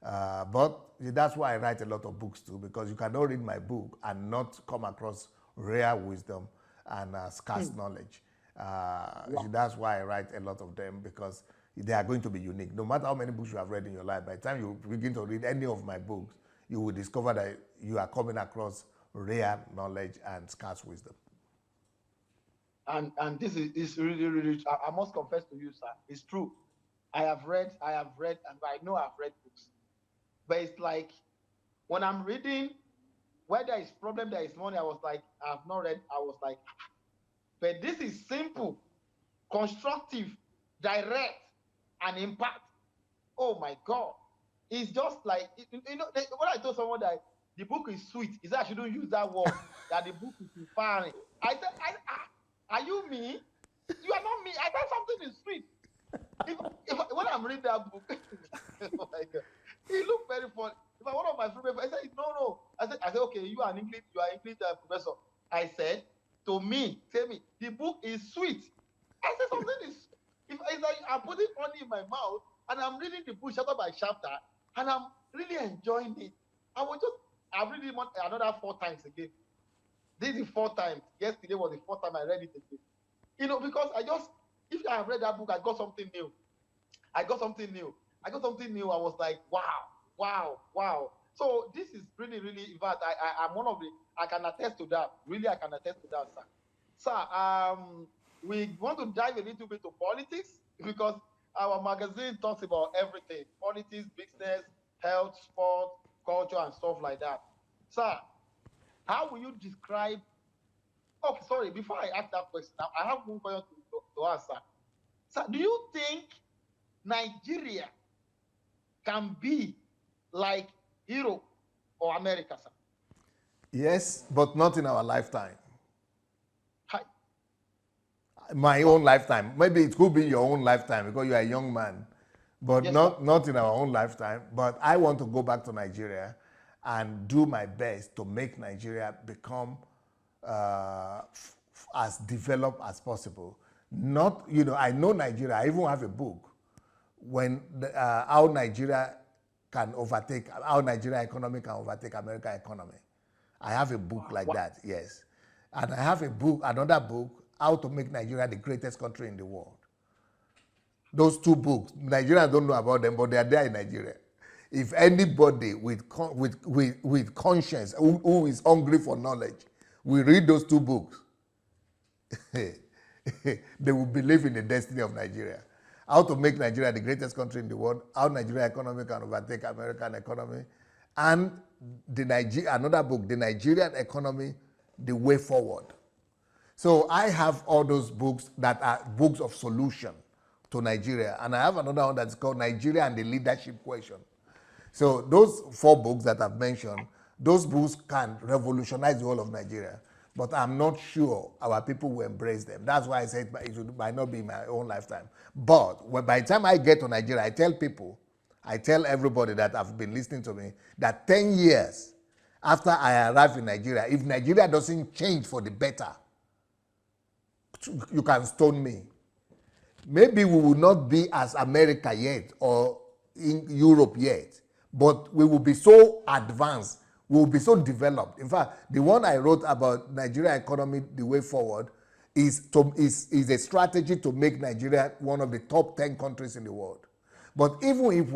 But that's why I write a lot of books too, because you cannot read my book and not come across rare wisdom and scarce knowledge. That's why I write a lot of them, because they are going to be unique. No matter how many books you have read in your life, by the time you begin to read any of my books, you will discover that you are coming across rare knowledge and scarce wisdom. And this is really, really, I must confess to you, sir, it's true. I have read, and I know I've read books. But it's like, when I'm reading, where there is problem, there is money, I was like, I've not read, I was like, but this is simple, constructive, direct, and impact. Oh my God. It's just like, when I told someone that the book is sweet, he said I shouldn't use that word, that the book is inspiring. I said, are you me? You are not me. I thought something is sweet. When I'm reading that book, oh my God, he looked very funny. If one of my friends, I said, no. I said, okay, you are English professor. I said, to me, tell me, the book is sweet. I said something is, it's like I'm putting honey in my mouth and I'm reading the book chapter by chapter and I'm really enjoying it. I've read it another 4 times again. This is 4 times. Yesterday was the 4th time I read it again. Because if I have read that book, I got something new. I got something new. I was like, wow. So this is really, really, in fact, I'm one of the, I can attest to that. Really, I can attest to that, sir. Sir, we want to dive a little bit to politics, because our magazine talks about everything: politics, business, health, sport, culture, and stuff like that. Sir, how will you describe? Okay, sorry. Before I ask that question, I have one question to answer. Sir, do you think Nigeria can be like Europe or America, sir? Yes, but not in our lifetime. Hi. My own lifetime. Maybe it could be your own lifetime because you are a young man, but Yes, not in our own lifetime. But I want to go back to Nigeria and do my best to make Nigeria become as developed as possible. Not, I know Nigeria. I even have a book how Nigeria economy can overtake American economy. I have a book like that, yes. And I have another book, how to make Nigeria the greatest country in the world. Those 2 books, Nigerians don't know about them, but they are there in Nigeria. If anybody with conscience, who is hungry for knowledge, will read those 2 books, they will believe in the destiny of Nigeria. How to make Nigeria the greatest country in the world, how Nigeria economy can overtake American economy, and another book, The Nigerian Economy, The Way Forward. So I have all those books that are books of solution to Nigeria. And I have another one that's called Nigeria and the Leadership Question. So those 4 books that I've mentioned, those books can revolutionize the whole of Nigeria. But I'm not sure our people will embrace them. That's why I said it might not be in my own lifetime. But by the time I get to Nigeria, I tell everybody that have been listening to me that 10 years after I arrive in Nigeria, if Nigeria doesn't change for the better, you can stone me. Maybe we will not be as America yet or in Europe yet, but we will be so advanced, we will be so developed. In fact, the one I wrote about Nigeria economy, the way forward, is a strategy to make Nigeria one of the top 10 countries in the world. But even if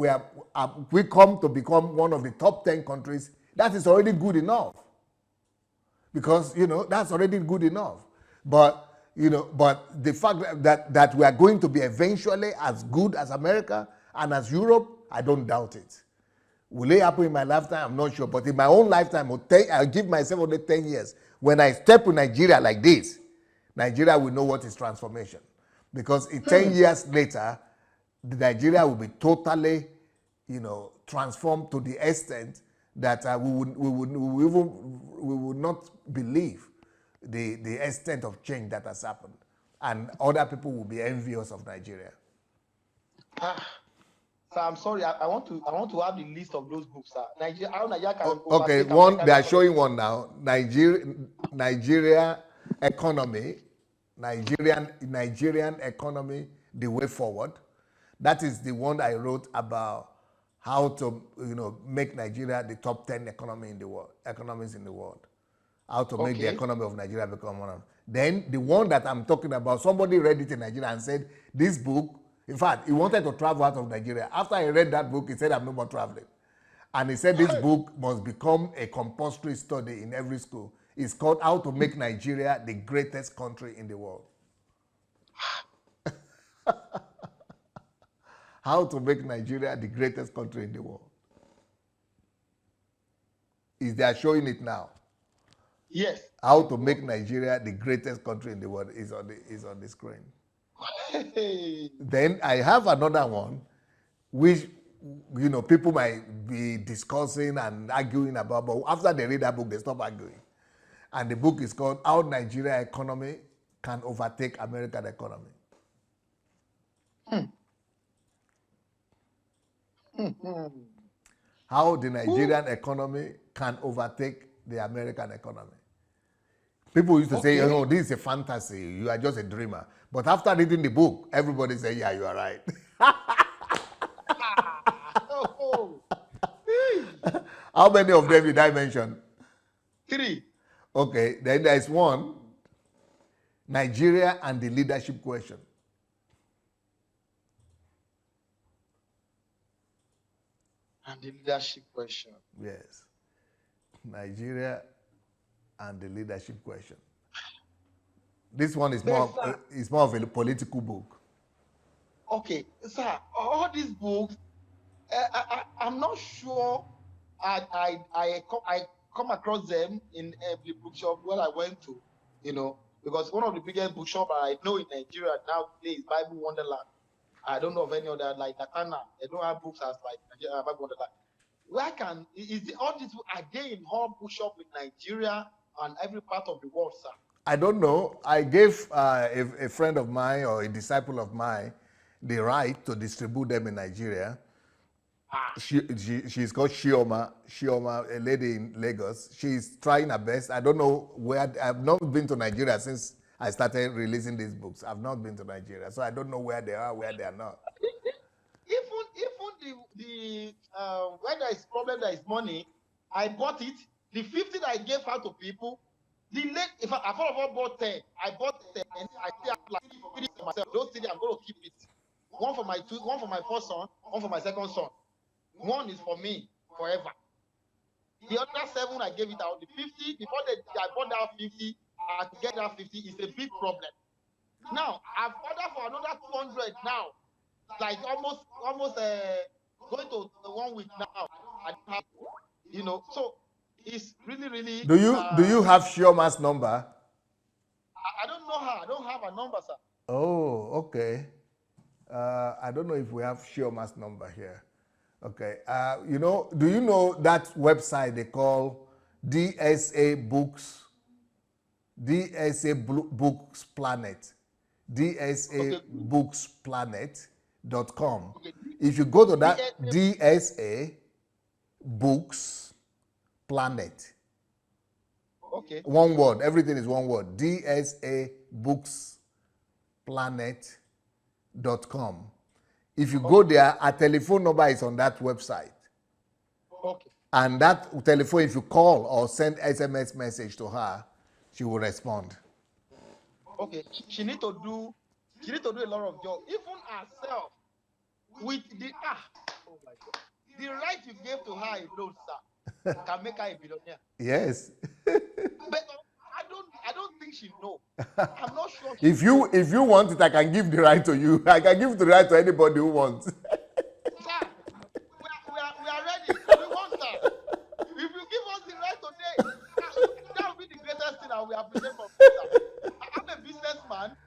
we come to become one of the top 10 countries, that is already good enough. Because, that's already good enough. But, But the fact that we are going to be eventually as good as America and as Europe, I don't doubt it. Will it happen in my lifetime? I'm not sure. But in my own lifetime, I'll give myself only 10 years. When I step to Nigeria like this, Nigeria will know what is transformation. Because in 10 years later, Nigeria will be totally, transformed to the extent that we would not believe the extent of change that has happened. And other people will be envious of Nigeria. So I'm sorry, I want to have the list of those books, sir. Nigeria can okay, they are showing one now. Nigeria economy, Nigerian economy, the way forward. That is the one I wrote about how to make Nigeria the top 10 economies in the world. How to make the economy of Nigeria become one of them. Then the one that I'm talking about, somebody read it in Nigeria and said, this book, in fact, he wanted to travel out of Nigeria. After he read that book, he said, I'm no more traveling. And he said this book must become a compulsory study in every school. It's called How to Make Nigeria the Greatest Country in the World. How to Make Nigeria the Greatest Country in the World. They are showing it now. Yes. How to Make Nigeria the Greatest Country in the World is on the screen. Then I have another one, which people might be discussing and arguing about, but after they read that book, they stop arguing. And the book is called How Nigeria Economy Can Overtake American Economy. How the Nigerian economy can overtake the American economy. People used to say, this is a fantasy. You are just a dreamer. But after reading the book, everybody say, yeah, you are right. How many of them did I mention? 3. Okay, then there is one, Nigeria and the Leadership Question. And the Leadership Question. Yes. Nigeria and the Leadership Question. This one is more of a political book. Okay, sir, all these books, I'm not sure I come across them in every bookshop where I went to, because one of the biggest bookshops I know in Nigeria now today is Bible Wonderland. I don't know of any other like Katana. They don't have books as like Nigeria Bible Wonderland. All these are they in all bookshop in Nigeria and every part of the world, sir? I don't know. I gave a friend of mine or a disciple of mine the right to distribute them in Nigeria. She's called Shioma, a lady in Lagos. She's trying her best. I don't know where. I've not been to Nigeria since I started releasing these books. I've not been to Nigeria, so I don't know where they are, where they are not. Even the when there is problem, there is money. I bought it. The 50 that I gave out to people, if I first of all bought 10, I bought 10, and I still have like 3 for myself. Those 3 I'm going to keep it. One for my first son, one for my second son. One is for me forever. The other 7 I gave it out. The 50 before I bought that 50, to get that 50 is a big problem. Now I've ordered for another 200 now, like almost going to 1 week now. I don't have, so it's really. Do you have Shioma's number? I don't know her. I don't have a number, sir. Oh, okay. I don't know if we have Shioma's number here. Okay. Do you know that website they call DSA Books? DSA Books Planet. DSA Books Planet.com. Okay. If you go to that DSA Books Planet. Okay. One word. Everything is one word. DSA Books Planet.com. If you go there, a telephone number is on that website. Okay. And that telephone, if you call or send SMS message to her, she will respond. Okay. She need to do a lot of job. Even herself, with the oh my God, the right you gave to her alone, sir, can make her a billionaire. Yes. But I don't think she know. I'm not not sure. If you want it, I can give the right to you. I can give the right to anybody who wants. Sir, we are ready. We want, sir. If you give us the right today, that will be the greatest thing that we appreciate from you, sir. I'm a businessman.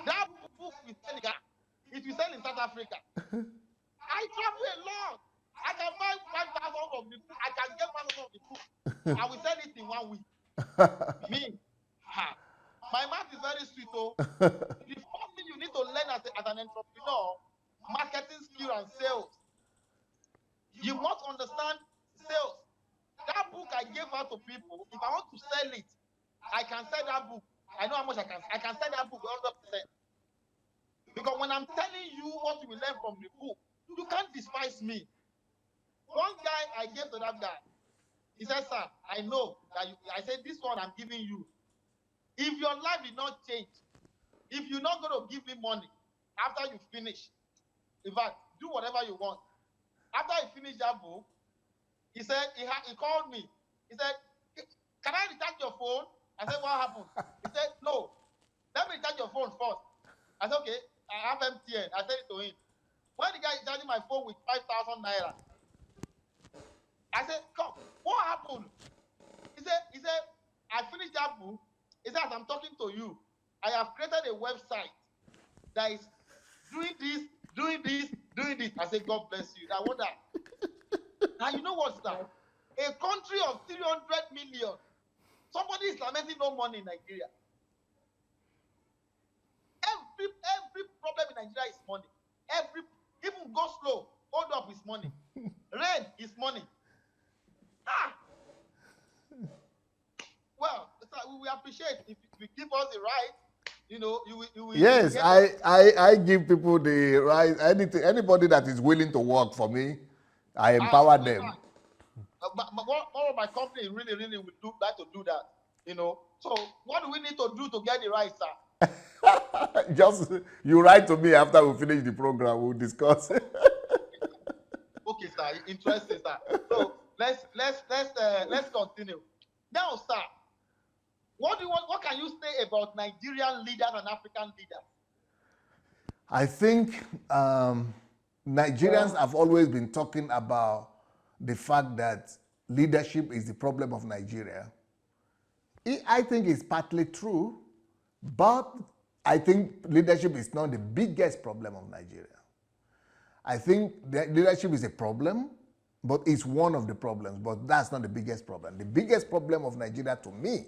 That book we sell, it will sell in South Africa. I travel a lot. I can buy 5,000 of the book. I can get 1,000 of the book. I will sell it in 1 week. Me, my mouth is very sweet. Oh, the first thing you need to learn as an entrepreneur, marketing skill and sales. You must understand sales. That book I gave out to people. If I want to sell it, I can sell that book. I know how much I can. I can sell that book 100%. Because when I'm telling you what you will learn from the book, you can't despise me. One guy I gave to that guy, he said, "Sir, I know that you." I said, "This one I'm giving you. If your life did not change, if you're not going to give me money after you finish, in fact, do whatever you want." After he finished that book, he said, he called me. He said, "Can I recharge your phone?" I said, "What happened?" He said, "No, let me recharge your phone first." I said, "Okay, I have MTN." I said it to him. When the guy is charging my phone with 5,000 naira, I said, "Come, what happened?" He said, "I finished that book." He said, "As I'm talking to you, I have created a website that is doing this, doing this, doing this." I said, "God bless you." I wonder. Now you know what's that? A country of 300 million. Somebody is lamenting no money in Nigeria. Every problem in Nigeria is money. Even go slow, hold up is money. Rain is money. Well, we appreciate if you give us the right. You know, you will. Yes, I give people the right. Anybody that is willing to work for me, I empower them. But one of my company really would like to do that. You know, so what do we need to do to get the right, sir? Just you write to me after we finish the program. We'll discuss. Okay, sir. Interesting, sir. So let's continue. Now, sir, what do you want? What can you say about Nigerian leaders and African leaders? I think Nigerians have always been talking about the fact that leadership is the problem of Nigeria. I think it's partly true, but I think leadership is not the biggest problem of Nigeria. I think that leadership is a problem, but it's one of the problems, but that's not the biggest problem. The biggest problem of Nigeria to me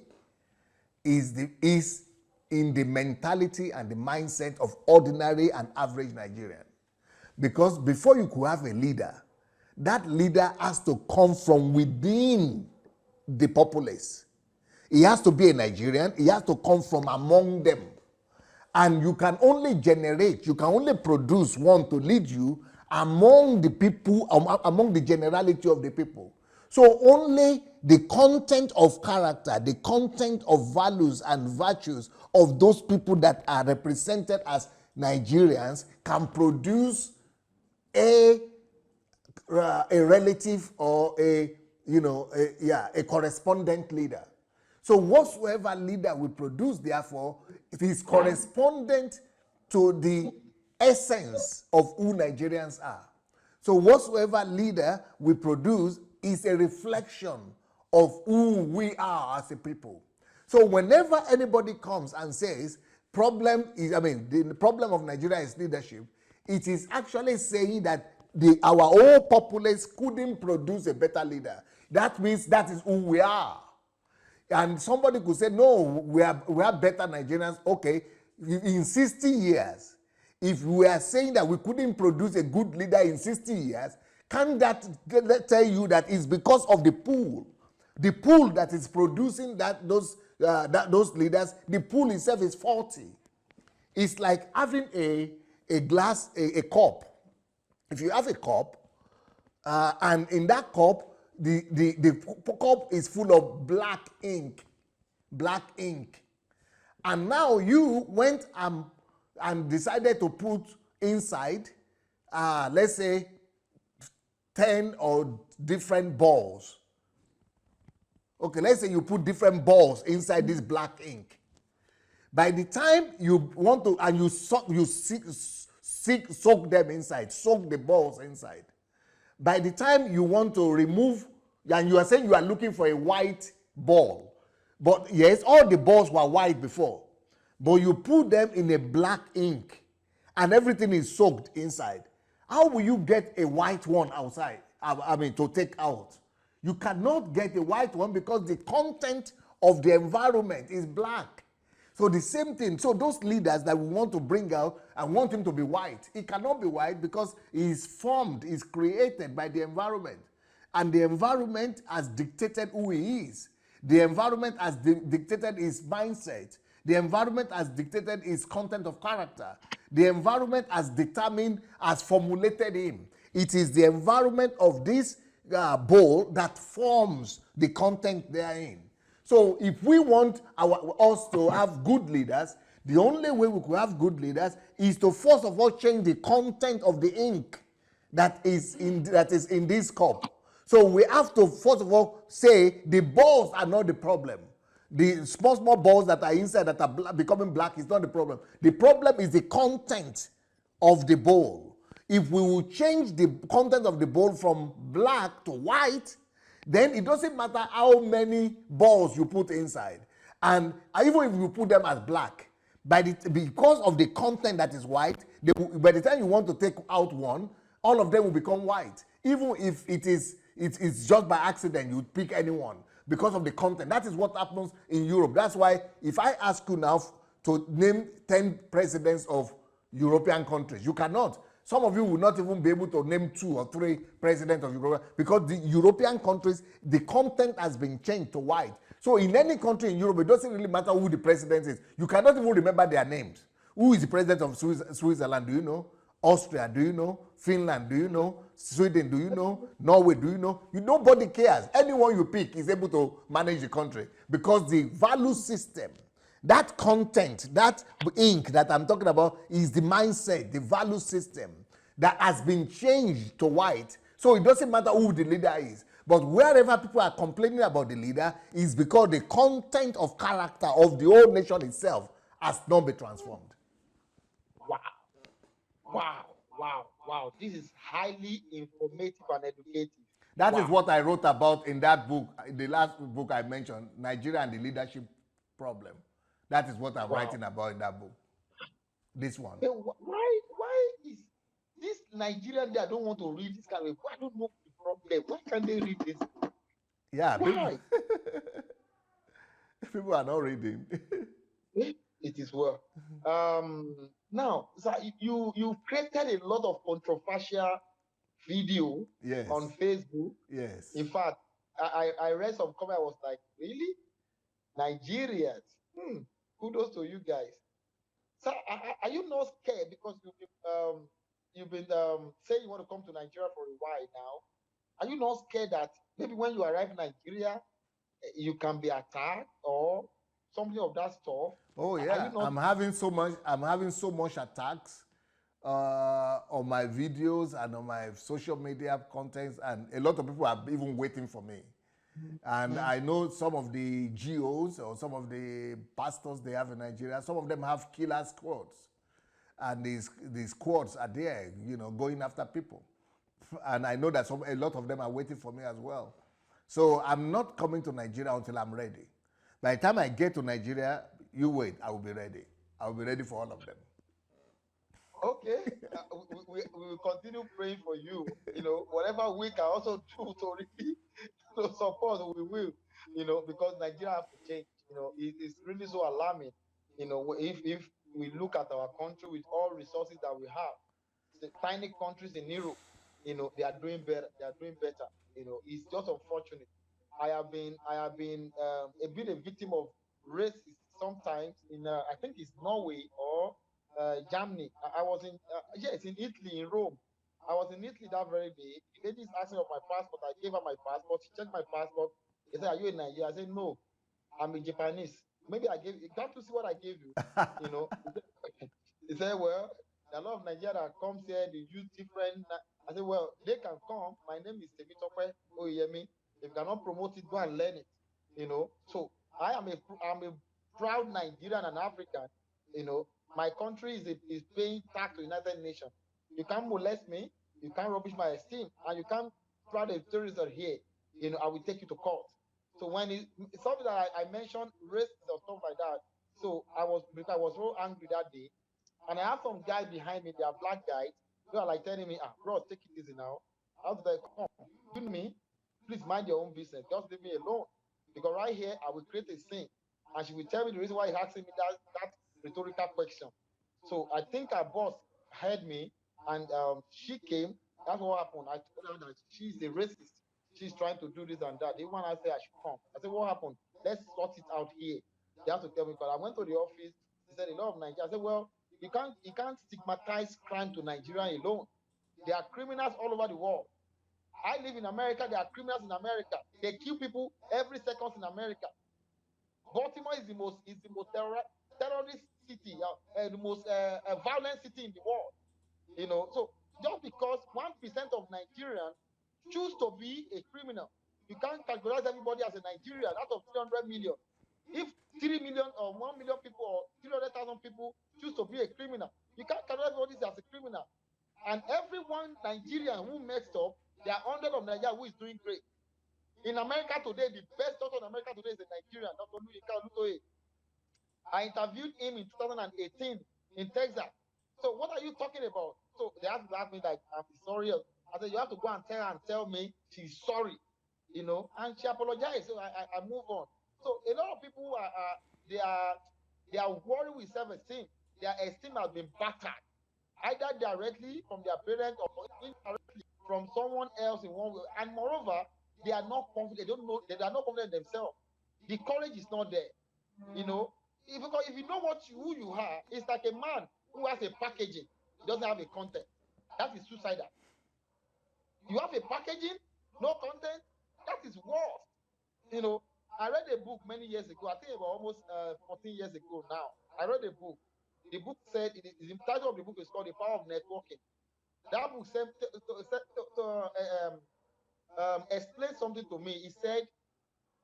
is in the mentality and the mindset of ordinary and average Nigerian. Because before you could have a leader, that leader has to come from within the populace. He has to be a Nigerian. He has to come from among them. And you can only produce one to lead you among the people, among the generality of the people. So only the content of character, the content of values and virtues of those people that are represented as Nigerians can produce a relative or a correspondent leader. So whatsoever leader we produce, therefore, it is correspondent to the essence of who Nigerians are. So whatsoever leader we produce is a reflection of who we are as a people. So whenever anybody comes and says, the problem of Nigeria is leadership, it is actually saying that our whole populace couldn't produce a better leader. That means that is who we are. And somebody could say, no, we are better Nigerians. Okay, in 60 years, if we are saying that we couldn't produce a good leader in 60 years, can that tell you that it's because of the pool? The pool that is producing those leaders, the pool itself is faulty. It's like having a glass, a cup. If you have a cup, and in that cup, the cup is full of black ink. And now you went and decided to put inside, let's say, 10 or different balls. Okay, let's say you put different balls inside this black ink. By the time you want to, and you soak them inside, soak the balls inside. By the time you want to remove, and you are saying you are looking for a white ball, but yes, all the balls were white before, but you put them in a black ink and everything is soaked inside. How will you get a white one outside? I mean, to take out. You cannot get a white one because the content of the environment is black. So the same thing. So those leaders that we want to bring out and want him to be white, he cannot be white because he is formed, is created by the environment. And the environment has dictated who he is. The environment has dictated his mindset. The environment has dictated his content of character. The environment has determined, has formulated him. It is the environment of this bowl that forms the content therein. So if we want us to have good leaders, the only way we could have good leaders is to first of all change the content of the ink that is in this cup. So we have to first of all say the balls are not the problem. The small balls that are inside that are becoming black is not the problem. The problem is the content of the bowl. If we will change the content of the bowl from black to white, then it doesn't matter how many balls you put inside. And even if you put them as black, because of the content that is white, by the time you want to take out one, all of them will become white. Even if it's just by accident, you pick anyone because of the content. That is what happens in Europe. That's why if I ask you now to name 10 presidents of European countries, you cannot. Some of you will not even be able to name 2 or 3 presidents of Europe because the European countries, the content has been changed to white. So in any country in Europe, it doesn't really matter who the president is. You cannot even remember their names. Who is the president of Switzerland? Do you know? Austria, do you know? Finland, do you know? Sweden, do you know? Norway, do you know? Nobody cares. Anyone you pick is able to manage the country because the value system, that content, that ink that I'm talking about is the mindset, the value system that has been changed to white. So it doesn't matter who the leader is. But wherever people are complaining about the leader is because the content of character of the whole nation itself has not been transformed. Wow. This is highly informative and educative. That is what I wrote about in that book, the last book I mentioned, Nigeria and the Leadership Problem. That is what I'm writing about in that book. This one. Why is this Nigerian that don't want to read this kind of? I don't know the problem. Why can't they read this? Yeah. Why? People are not reading. It is well. Now, so you created a lot of controversial video on Facebook. Yes. In fact, I read some comment. I was like, really? Nigerians? Kudos to you guys. So are you not scared because you've been saying you want to come to Nigeria for a while now? Are you not scared that maybe when you arrive in Nigeria, you can be attacked or something of that stuff? Oh yeah, I'm having so much attacks on my videos and on my social media contents, and a lot of people are even waiting for me. And I know some of the GOs or some of the pastors they have in Nigeria, some of them have killer squads. And these squads are there, going after people. And I know that a lot of them are waiting for me as well. So I'm not coming to Nigeria until I'm ready. By the time I get to Nigeria, you wait, I will be ready. I will be ready for all of them. Okay. We will continue praying for you. Whatever we can also do to really support, we will, because Nigeria has to change. It's really so alarming. If we look at our country with all resources that we have, the tiny countries in Europe, they are doing better. They are doing better. It's just unfortunate. I have been a bit a victim of racism sometimes in I think it's Norway or Germany. I was in in Italy, in Rome. I was in Italy that very day. The lady is asking of my passport. I gave her my passport. She checked my passport. He said, "Are you in Nigeria?" I said, "No, I'm a Japanese." Maybe I gave you got to see what I gave you. He said, "Well, a lot of Nigeria that comes here, they use different." I said, "Well, they can come. My name is Temitope Oyeyemi. If you cannot promote it, go and learn it." So I'm a proud Nigerian and African, my country is paying tax to the United Nations. You can't molest me, you can't rubbish my esteem, and you can't proud a terrorist here. I will take you to court. So when it's something that I mentioned, race or stuff like that. So I was so angry that day, and I have some guys behind me. They are black guys. They are like telling me, bro, take it easy now. How did I come? You know me? Please mind your own business. Just leave me alone. Because right here, I will create a scene. And she will tell me the reason why he's asking me that rhetorical question. So I think our boss heard me, and she came. That's what happened. I told her that she's a racist. She's trying to do this and that. They want to say I should come. I said, what happened? Let's sort it out here. They have to tell me. But I went to the office. They said, a lot of Nigeria. I said, well, you can't stigmatize crime to Nigeria alone. There are criminals all over the world. I live in America. There are criminals in America. They kill people every second in America. Baltimore is the most terrorist city, the most violent city in the world. So just because 1% of Nigerians choose to be a criminal, you can't categorize everybody as a Nigerian out of 300 million. If 3 million or 1 million people or 300,000 people choose to be a criminal, you can't categorize everybody as a criminal. And every one Nigerian who messed up, there are 100 of Nigeria who is doing great. In America today, the best doctor in America today is a Nigerian, Dr. Lutoye. I interviewed him in 2018 in Texas. So what are you talking about? So they have to ask me like, I'm sorry. I said, you have to go and tell me she's sorry, and she apologized. So I move on. So a lot of people they are worried with self-esteem. Their esteem has been battered, either directly from their parents or indirectly from someone else in one way. And moreover, they are not confident. They don't know. They are not confident themselves. The courage is not there. Because if you know who you are, it's like a man who has a packaging, doesn't have a content. That is suicidal. You have a packaging, no content, that is worse. I read a book many years ago, I think about almost 14 years ago now. I read a book. The book said, the title of the book is called The Power of Networking. That book said explain something to me. It said,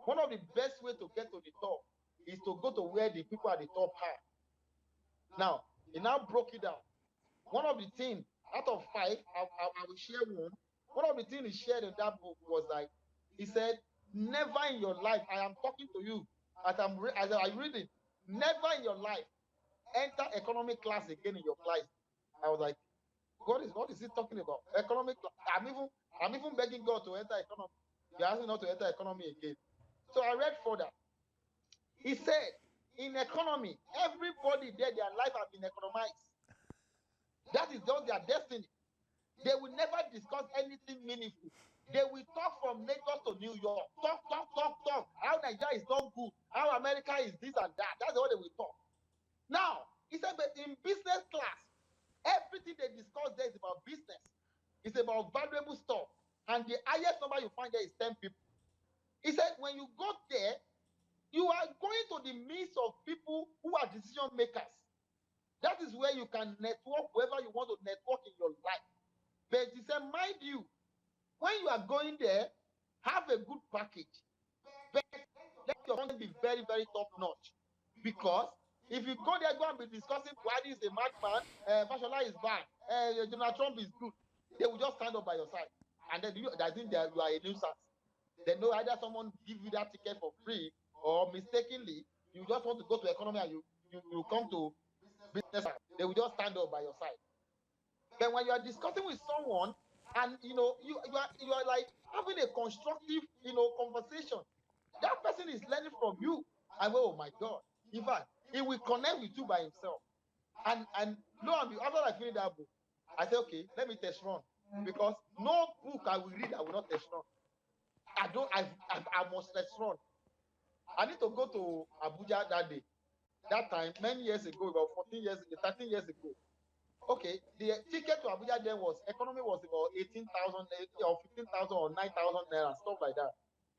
one of the best ways to get to the top is to go to where the people at the top are. Now, he now broke it down. One of the things, out of 5, I will share one. One of the things he shared in that book was like, he said, never in your life, I am talking to you as I read it, never in your life enter economic class again in your life. I was like, what is he talking about? Economic class. I'm even begging God to enter economy. You're asking not to enter economy again. So I read further. He said, in economy, everybody there, their life has been economized. That is just their destiny. They will never discuss anything meaningful. They will talk from Lagos to New York. Talk. How Nigeria is not good. How America is this and that. That's what they will talk. Now, he said, but in business class, everything they discuss there is about business. It's about valuable stuff. And the highest number you find there is 10 people. He said, when you go there, you are going to the midst of people who are decision makers. That is where you can network wherever you want to network in your life. But he said, mind you, when you are going there, have a good package. But let your content be very, very top notch. Because if you go there, go and be discussing Buhari is a madman, Fashola is bad, Donald Trump is good, they will just stand up by your side. And then I think you are a nuisance. They know either someone give you that ticket for free, or mistakenly, you just want to go to economy and you come to business. They will just stand up by your side. But when you are discussing with someone and you are like having a constructive conversation, that person is learning from you. And oh my God, in fact, he will connect with you by himself. And lo and behold, after I finish that book, I say, okay, let me test run, because no book I will read I will not test run. I must test run. I need to go to Abuja that day. That time, many years ago, about 14 years, 13 years ago. Okay, the ticket to Abuja then economy was about 18,000 or 15,000 or 9,000 naira, stuff like that.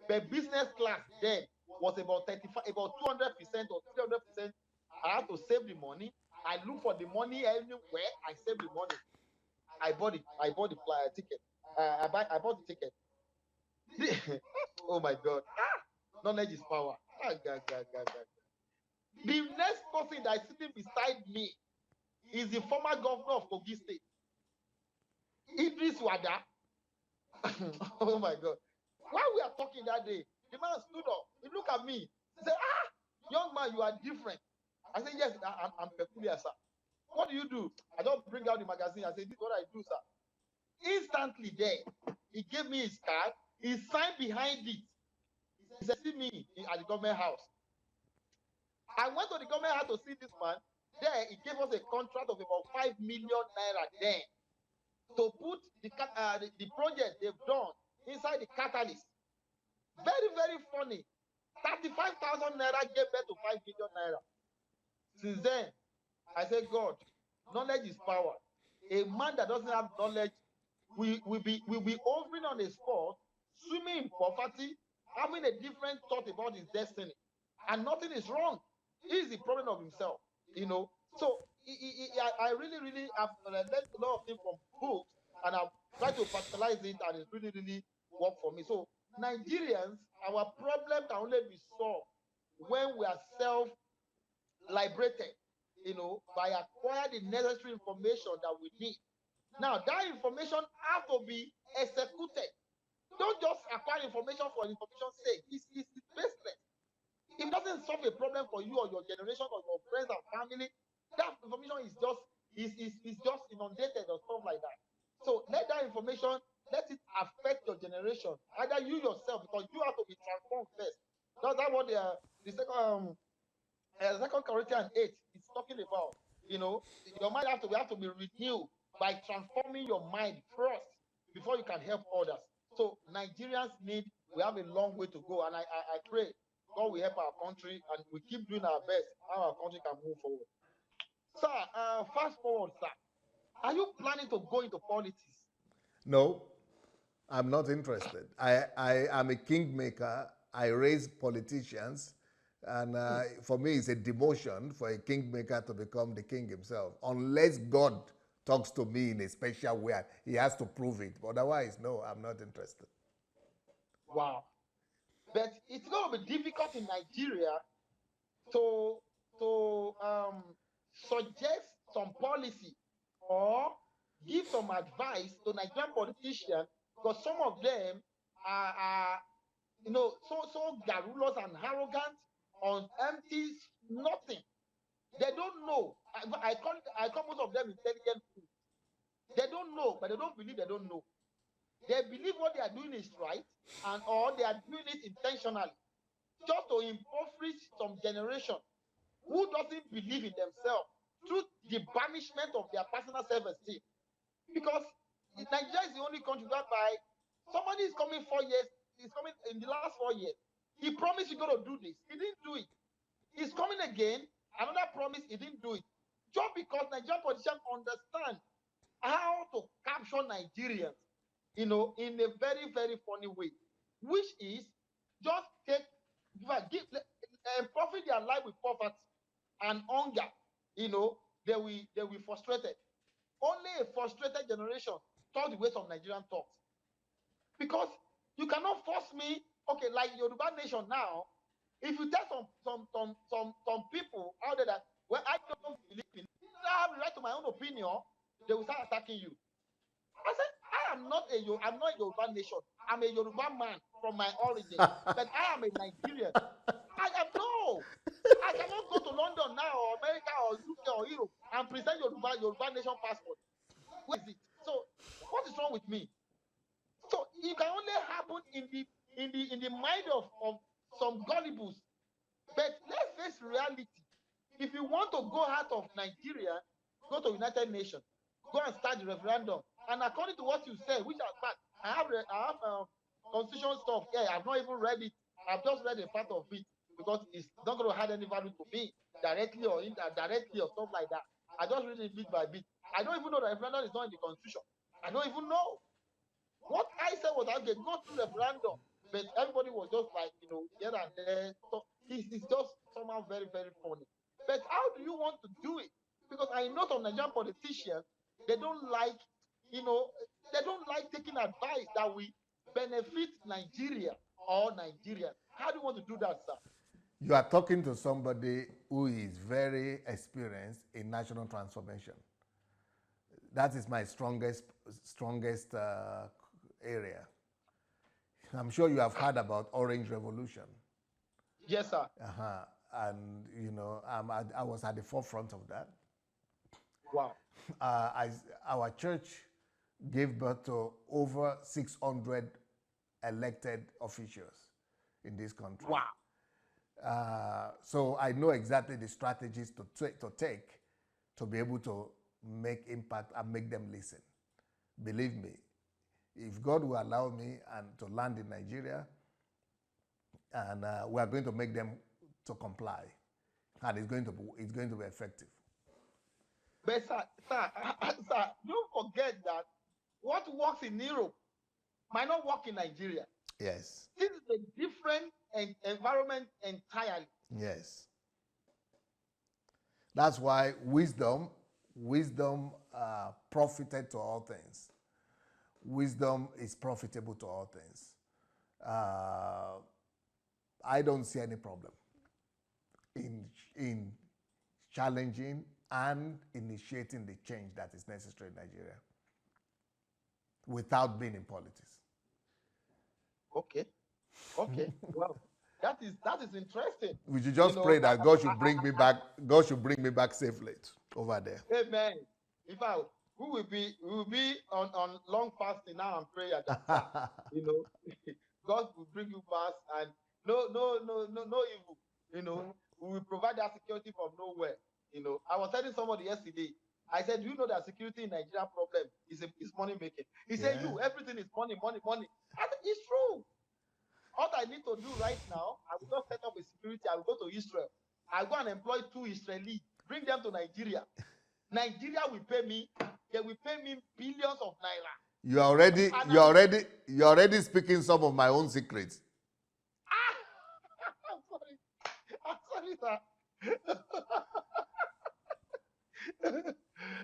But business class then was about 200% or 300%. I had to save the money. I look for the money anywhere. I save the money. I bought it. I bought the ticket. I bought the ticket. Oh my God! Knowledge is power. The next person that is sitting beside me is the former governor of Kogi State, Idris Wada. Oh my God. While we are talking that day, the man stood up. He looked at me. He said, young man, you are different. I said, yes, I'm peculiar, sir. What do you do? I don't bring out the magazine. I said, this is what I do, sir. Instantly there, he gave me his card. He signed behind it. He said, see me at the government house. I went to the government house to see this man. There, he gave us a contract of about 5 million naira then to put the project they've done inside the catalyst. Very, very funny. 35,000 naira gave birth to 5 million naira. Since then, I said, God, knowledge is power. A man that doesn't have knowledge will be hovering on a spot, swimming in poverty, having a different thought about his destiny. And nothing is wrong. He is the problem of himself, you know. So I really, really have learned a lot of things from books, and I've tried to practicalize it, and it's really, really worked for me. So Nigerians, our problem can only be solved when we are self-liberated, you know, by acquiring the necessary information that we need. Now, that information has to be executed. Don't just acquire information for information's sake. It's baseless. If it doesn't solve a problem for you or your generation or your friends and family, that information is just inundated or stuff like that. So let that information, let it affect your generation, either you yourself, because you have to be transformed first. That's what the second Corinthians 8 is talking about. You know, your mind have to be renewed by transforming your mind first before you can help others. So Nigerians we have a long way to go, and I pray God will help our country, and we keep doing our best how our country can move forward. Sir, fast forward, sir. Are you planning to go into politics? No, I'm not interested. I am a kingmaker. I raise politicians. And for me, it's a demotion for a kingmaker to become the king himself, unless God talks to me in a special way. He has to prove it. Otherwise, no, I'm not interested. Wow. But it's going to be difficult in Nigeria to suggest some policy or give some advice to Nigerian politicians, because some of them are so garrulous and arrogant on empty nothing. They don't know. I call most of them intelligent fools. They don't know, but they don't believe they don't know. They believe what they are doing is right, or they are doing it intentionally, just to impoverish some generation who doesn't believe in themselves through the banishment of their personal self-esteem. Because Nigeria is the only country whereby somebody is coming 4 years, he's coming in the last 4 years. He promised he's going to do this. He didn't do it. He's coming again, another promise, he didn't do it. Just because Nigerian politicians understand how to capture Nigerians, in a very, very funny way, which is just profit their life with poverty and hunger. They will frustrated. Only a frustrated generation talk the way some Nigerian talks. Because you cannot force me, okay, like Yoruba nation now. If you tell some people out there that, well, I don't believe in it, I have the right to my own opinion, they will start attacking you. I said, I'm not a Yoruba nation. I'm a Yoruba man from my origin, but I am a Nigerian. I cannot go to London now, or America, or UK, or Europe, and present Yoruba nation passport. Where is it? So, what is wrong with me? So it can only happen in the mind of some gullibles. But let's face reality. If you want to go out of Nigeria, go to United Nations, go and start the referendum. And according to what you said, which I have constitution stuff. Yeah, I've not even read it. I've just read a part of it because it's not going to add any value to me directly or indirectly or stuff like that. I just read it bit by bit. I don't even know the referendum is not in the constitution. I don't even know. What I said was, okay, go through the referendum, but everybody was just like, here and there. So it's just somehow very, very funny. But how do you want to do it? Because I know some Nigerian politicians, they don't like, they don't like taking advice that will benefit Nigeria or Nigerians. How do you want to do that, sir? You are talking to somebody who is very experienced in national transformation. That is my strongest area. I'm sure you have heard about Orange Revolution. Yes, sir. And you know, I was at the forefront of that. Wow. Our church gave birth to over 600 elected officials in this country. Wow. So I know exactly the strategies to take to be able to make impact and make them listen. Believe me, if God will allow me and to land in Nigeria, and we are going to make them to comply, and it's going to be effective. But sir, sir, don't forget that what works in Europe might not work in Nigeria. Yes. This is a different environment entirely. Yes. That's why wisdom profited to all things. Wisdom is profitable to all things. I don't see any problem in challenging and initiating the change that is necessary in Nigeria without being in politics. Okay. Well, that is interesting. We should just pray that God should bring me back. God should bring me back safely over there. Amen. In fact, we will be on long fasting now and prayer. That God will bring you back, and no evil. We will provide that security from nowhere. I was telling somebody yesterday. I said, do you know that security in Nigeria problem is money making? He said, everything is money. I said, it's true. All I need to do right now, I will just set up a security. I will go to Israel. I go and employ 2 Israelis, bring them to Nigeria. Nigeria will pay me. They will pay me billions of naira. You're already speaking some of my own secrets. I'm sorry, sir.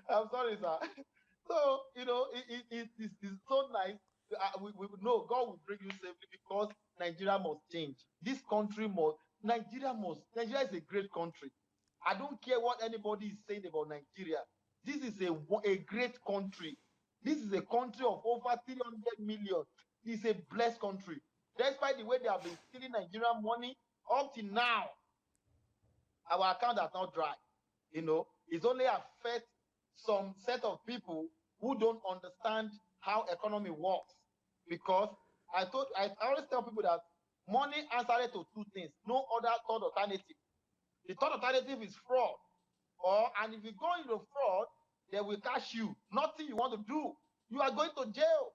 I'm sorry, sir. So it's so nice. We know God will bring you safely because Nigeria must change. This country must. Nigeria is a great country. I don't care what anybody is saying about Nigeria. This is a great country. This is a country of over 300 million. It's a blessed country. Despite the way they have been stealing Nigerian money up till now, our account has not dry. It's only affect some set of people who don't understand how economy works. Because I always tell people that money answers to 2 things, no other third alternative. The third alternative is fraud. And if you go into fraud, they will catch you. Nothing you want to do. You are going to jail.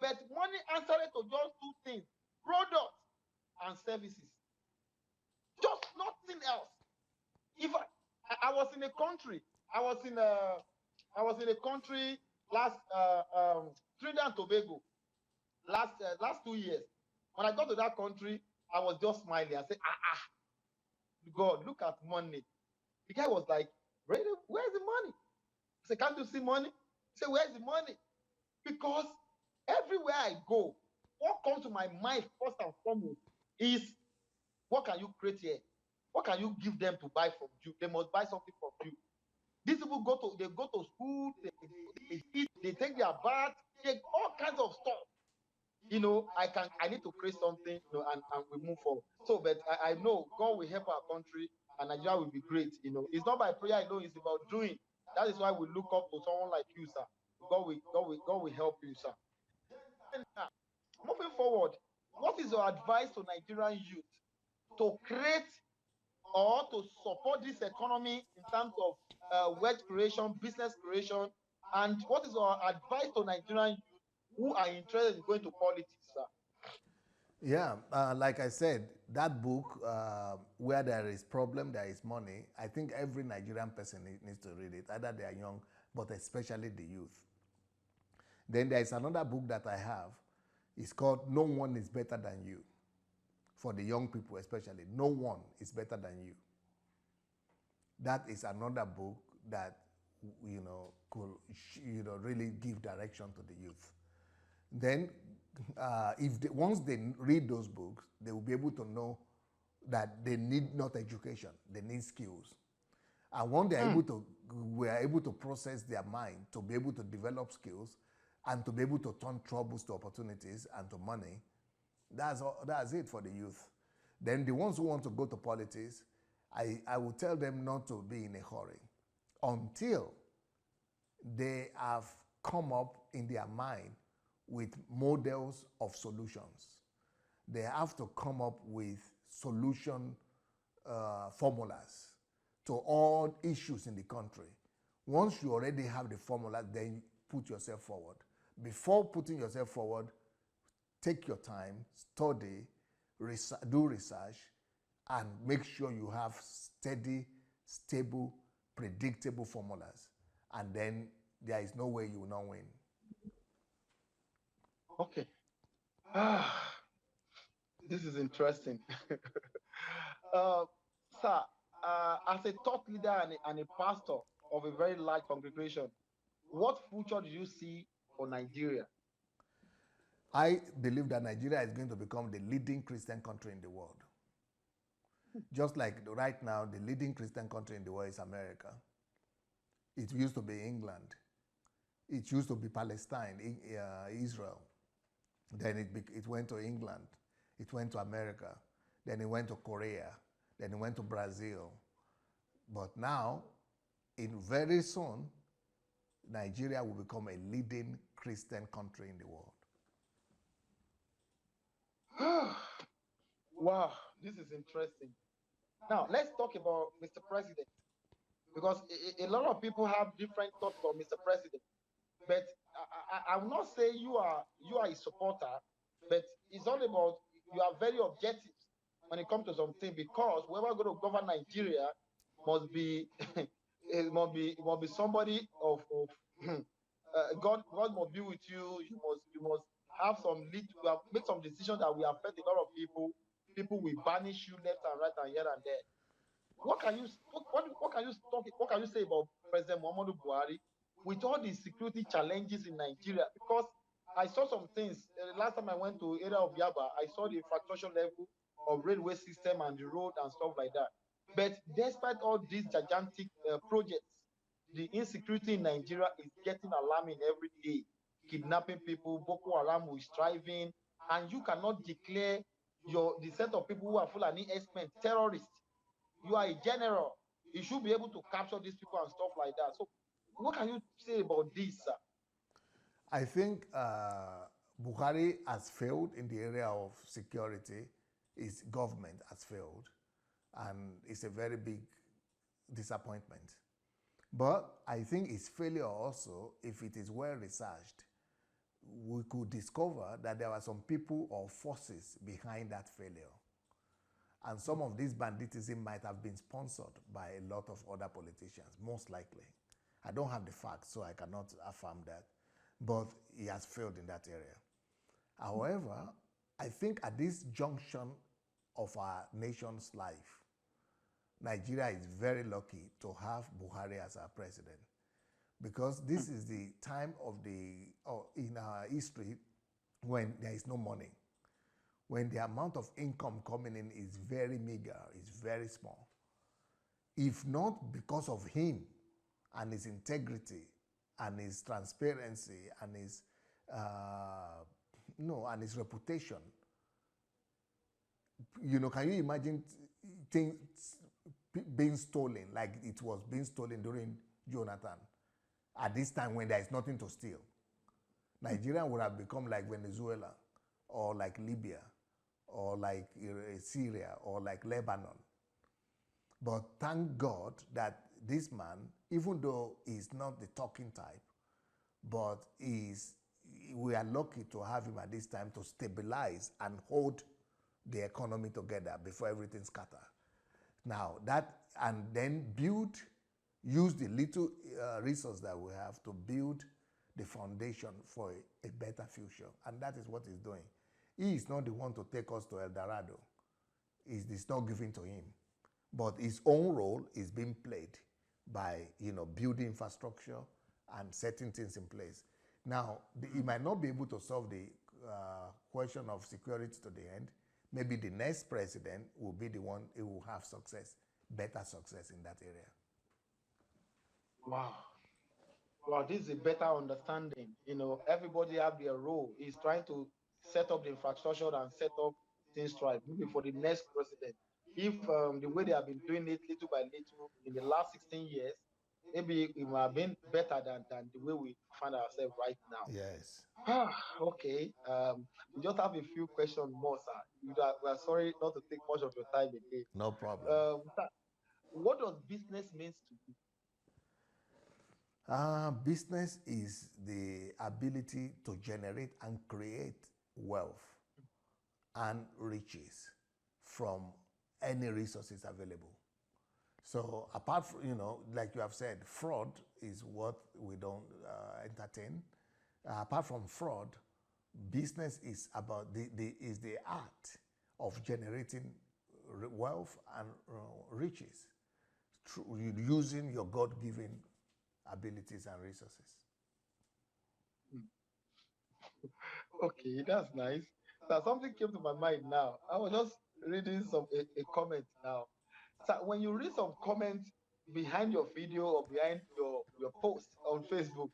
But money answers to just 2 things, products and services. Just nothing else. If I was in a country, I was in a country last Trinidad and Tobago last 2 years. When I got to that country, I was just smiling. I said, God, look at money. The guy was like, really? Where's the money? I said, can't you see money? He said, where's the money? Because everywhere I go, what comes to my mind first and foremost is, what can you create here? What can you give them to buy from you? They must buy something from you. These people go to school, they eat, they take their bath, take all kinds of stuff. I need to create something, and we move forward. So, but I know God will help our country and Nigeria will be great. It's not by prayer alone, it's about doing. That is why we look up to someone like you, sir. God will help you, sir. And moving forward, what is your advice to Nigerian youth to create or to support this economy in terms of wealth creation, business creation, and what is your advice to Nigerian youth who are interested in going to politics, sir? Yeah, like I said, that book, where there is problem, there is money, I think every Nigerian person needs to read it, either they are young, but especially the youth. Then there is another book that I have. It's called No One is Better Than You. For the young people especially, no one is better than you. That is another book that could really give direction to the youth. Then, once they read those books, they will be able to know that they need not education, they need skills. And when they're able to, we are able to process their mind to be able to develop skills and to be able to turn troubles to opportunities and to money, that's it for the youth. Then the ones who want to go to politics, I will tell them not to be in a hurry until they have come up in their mind with models of solutions. They have to come up with solution formulas to all issues in the country. Once you already have the formula, then put yourself forward. Before putting yourself forward, take your time, study, do research, and make sure you have steady, stable, predictable formulas. And then there is no way you will not win. Okay. This is interesting. Sir, as a thought leader and a pastor of a very large congregation, what future do you see for Nigeria? I believe that Nigeria is going to become the leading Christian country in the world. Just like right now, the leading Christian country in the world is America. It used to be England. It used to be Palestine, Israel. Then it went to England. It went to America. Then it went to Korea. Then it went to Brazil. But now, very soon, Nigeria will become a leading Christian country in the world. Wow, this is interesting. Now, let's talk about Mr. President, because a lot of people have different thoughts about Mr. President. But I will not say you are a supporter, but it's all about you are very objective when it comes to something, because whoever going to govern Nigeria must be it must be somebody of God must be with you. You must have some lead. You have make some decisions that will affect a lot of people. People will banish you left and right and here and there. What can you what can you say about President Muhammadu Buhari with all the security challenges in Nigeria? Because I saw some things last time I went to area of Yaba, I saw the infrastructure level of railway system and the road and stuff like that. But despite all these gigantic projects, the insecurity in Nigeria is getting alarming every day. Kidnapping people, Boko Haram is striving, and you cannot declare the set of people who are Fulani herdsmen terrorists. You are a general. You should be able to capture these people and stuff like that. So, what can you say about this, sir? I think Buhari has failed in the area of security. His government has failed, and it's a very big disappointment. But I think his failure also, if it is well researched, we could discover that there were some people or forces behind that failure. And some of this banditism might have been sponsored by a lot of other politicians, most likely. I don't have the facts, so I cannot affirm that. But he has failed in that area. However, I think at this junction of our nation's life, Nigeria is very lucky to have Buhari as our president, because this is the time in our history when there is no money, when the amount of income coming in is very meager, is very small. If not because of him and his integrity and his transparency and his and his reputation, can you imagine things being stolen like it was being stolen during Jonathan? At this time when there is nothing to steal, Nigeria would have become like Venezuela or like Libya or like Syria or like Lebanon. But thank God that this man, even though he's not the talking type, but we are lucky to have him at this time to stabilize and hold the economy together before everything scatters. Now and then use the little resource that we have to build the foundation for a better future. And that is what he's doing. He is not the one to take us to El Dorado. It's not given to him. But his own role is being played by building infrastructure and setting things in place. Now, he might not be able to solve the question of security to the end, maybe the next president will be the one who will have success, better success in that area. Wow. Well, this is a better understanding. You know, everybody have their role. He's trying to set up the infrastructure and set up things right, maybe for the next president. If the way they have been doing it little by little in the last 16 years, maybe it might have been better than the way we find ourselves right now. Yes. Okay. We just have a few questions more, sir. We are sorry not to take much of your time again. No problem. Sir, what does business means to you? Business is the ability to generate and create wealth and riches from any resources available. So apart from, like you have said, fraud is what we don't entertain. Apart from fraud, business is about is the art of generating wealth and riches through using your God-given abilities and resources. Okay, that's nice. Now something came to my mind now. I was just reading a comment now. So when you read some comments behind your video or behind your post on Facebook,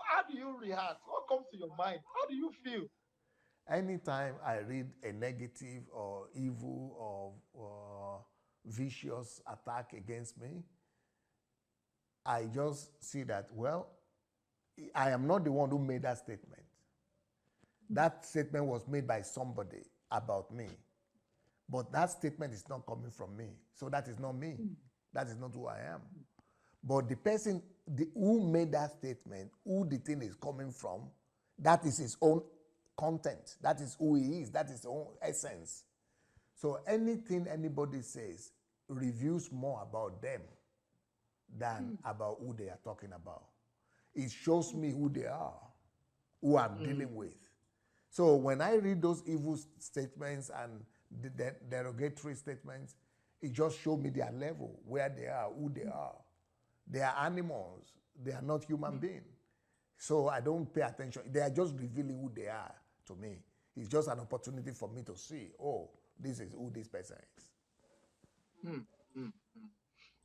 how do you react? What comes to your mind? How do you feel? Anytime I read a negative or evil or vicious attack against me, I just see that, well, I am not the one who made that statement. That statement was made by somebody about me. But that statement is not coming from me. So that is not me. That is not who I am. But the person who made that statement, who the thing is coming from, that is his own content. That is who he is. That is his own essence. So anything anybody says reveals more about them than about who they are talking about. It shows me who they are, who I'm dealing with. So when I read those evil statements and the derogatory statements, it just shows me their level, where they are, who they are. They are animals. They are not human beings. So I don't pay attention. They are just revealing who they are to me. It's just an opportunity for me to see, oh, this is who this person is.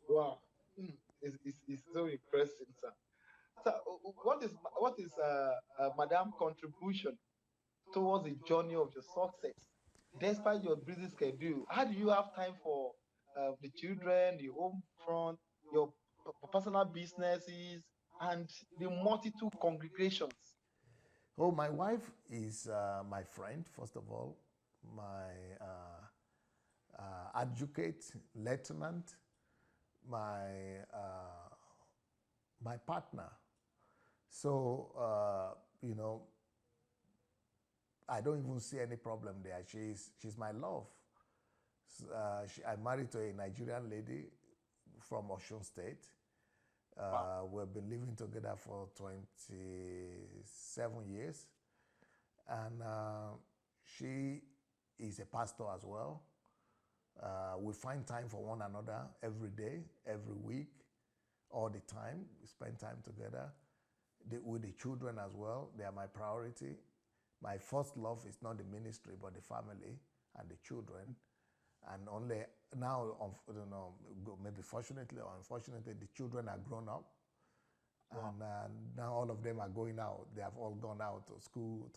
Wow. It's so impressive, sir. So what is Madam contribution towards the journey of your success? Despite your busy schedule, how do you have time for the children, the home front, your personal businesses, and the multitude congregations? Oh, my wife is my friend, first of all, my advocate, lieutenant, my partner. So, I don't even see any problem there. She's my love. I'm married to a Nigerian lady from Osun State. Wow. We've been living together for 27 years. And she is a pastor as well. We find time for one another every day, every week, all the time. We spend time together. With the children as well, they are my priority. My first love is not the ministry, but the family and the children. And only now, maybe fortunately or unfortunately, the children are grown up. Wow. And now all of them are going out. They have all gone out to school.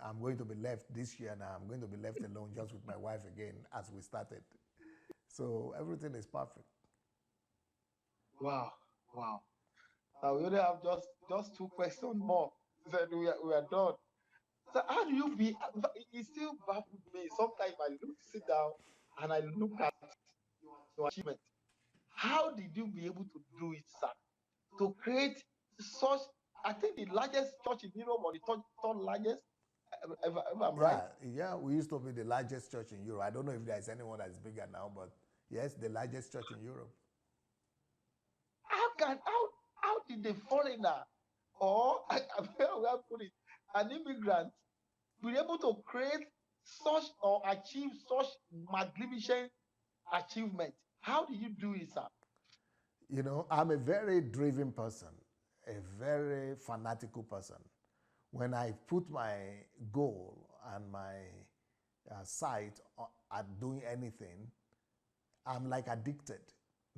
I'm going to be left this year now. I'm going to be left alone just with my wife again as we started. So everything is perfect. Wow. Wow. Now we only have just two questions more. Then we are done. So how do you be? It still baffles me. Sometimes I sit down and I look at your achievement. How did you be able to do it, sir? To create such, I think the largest church in Europe or the third largest, if I'm right. Yeah, we used to be the largest church in Europe. I don't know if there's anyone that's bigger now, but yes, the largest church in Europe. How did the foreigner or put it, an immigrant be able to create such or achieve such magnificent achievement? How do you do it, sir? I'm a very driven person, a very fanatical person. When I put my goal and my sight at doing anything, I'm like addicted.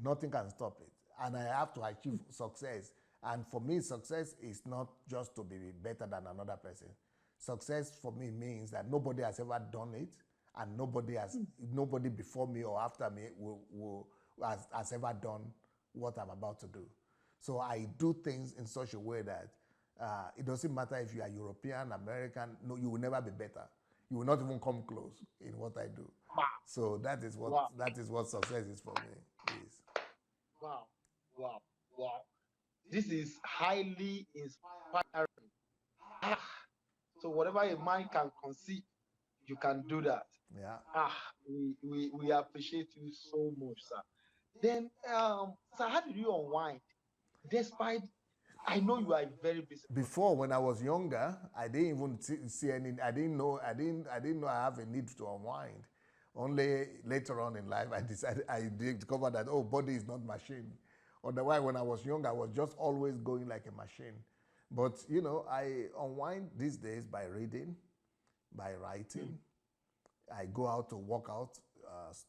Nothing can stop it. And I have to achieve success. And for me, success is not just to be better than another person. Success for me means that nobody has ever done it, and nobody before me or after me has ever done what I'm about to do. So I do things in such a way that it doesn't matter if you are European, American, no, you will never be better. You will not even come close in what I do. Wow. So that is what success is for me. Is Wow. Wow. Wow. This is highly inspiring. Ah, so whatever a mind can conceive, you can do that. Yeah. We appreciate you so much, sir. Then, sir, how did you unwind? Despite, I know you are a very busy person. Before, when I was younger, I didn't even see any. I didn't know. I didn't know I have a need to unwind. Only later on in life, I discovered that body is not machine. Otherwise, when I was young, I was just always going like a machine. But I unwind these days by reading, by writing. I go out to work out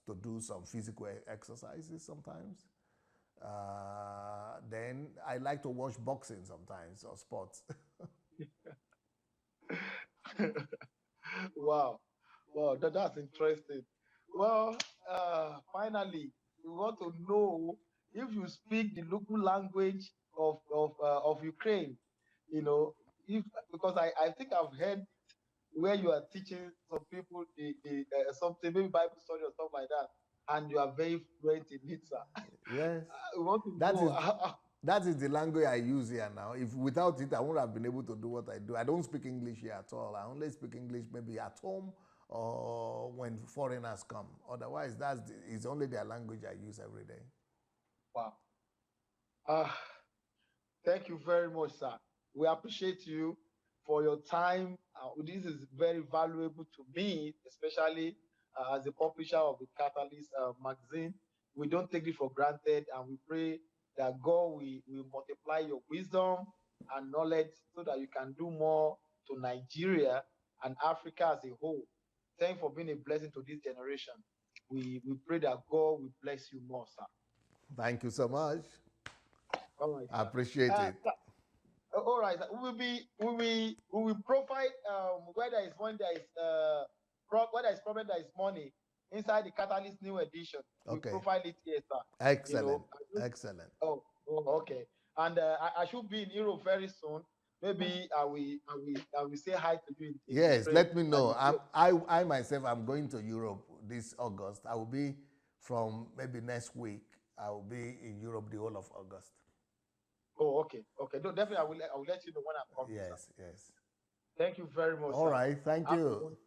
to do some physical exercises sometimes. Then I like to watch boxing sometimes or sports. Wow. Wow, that's interesting. Well, finally, we want to know if you speak the local language of Ukraine. You know, if because I think I've heard where you are teaching some people the something, maybe Bible study or stuff like that, and you are very fluent in it, sir. Yes, We want to that is know. that is the language I use here now. If without it, I wouldn't have been able to do what I do. I don't speak English here at all. I only speak English maybe at home or when foreigners come. Otherwise, it's only their language I use every day. Wow. Uh, Thank you very much, sir. We appreciate you for your time. This is very valuable to me, especially as a publisher of the Catalyst magazine. We don't take it for granted, and we pray that God will multiply your wisdom and knowledge so that you can do more to Nigeria and Africa as a whole. Thank you for being a blessing to this generation. We pray that God will bless you more, sir. Thank you so much. All right, I sir. appreciate it. All right, we will profile where there is money, there is where there is problem, there is money inside the Catalyst new edition. We Okay. profile it here, sir. Excellent. Excellent. Okay. And I should be in Europe very soon. Maybe I will say hi to you in Yes, Ukraine. let me know. I myself, I'm going to Europe this August. I will be from maybe next week. I will be in Europe the whole of August. Oh, okay. No, definitely I will let you know when I'm coming, sir. Yes. Thank you very much, All sir. right. Thank Have a you. wonderful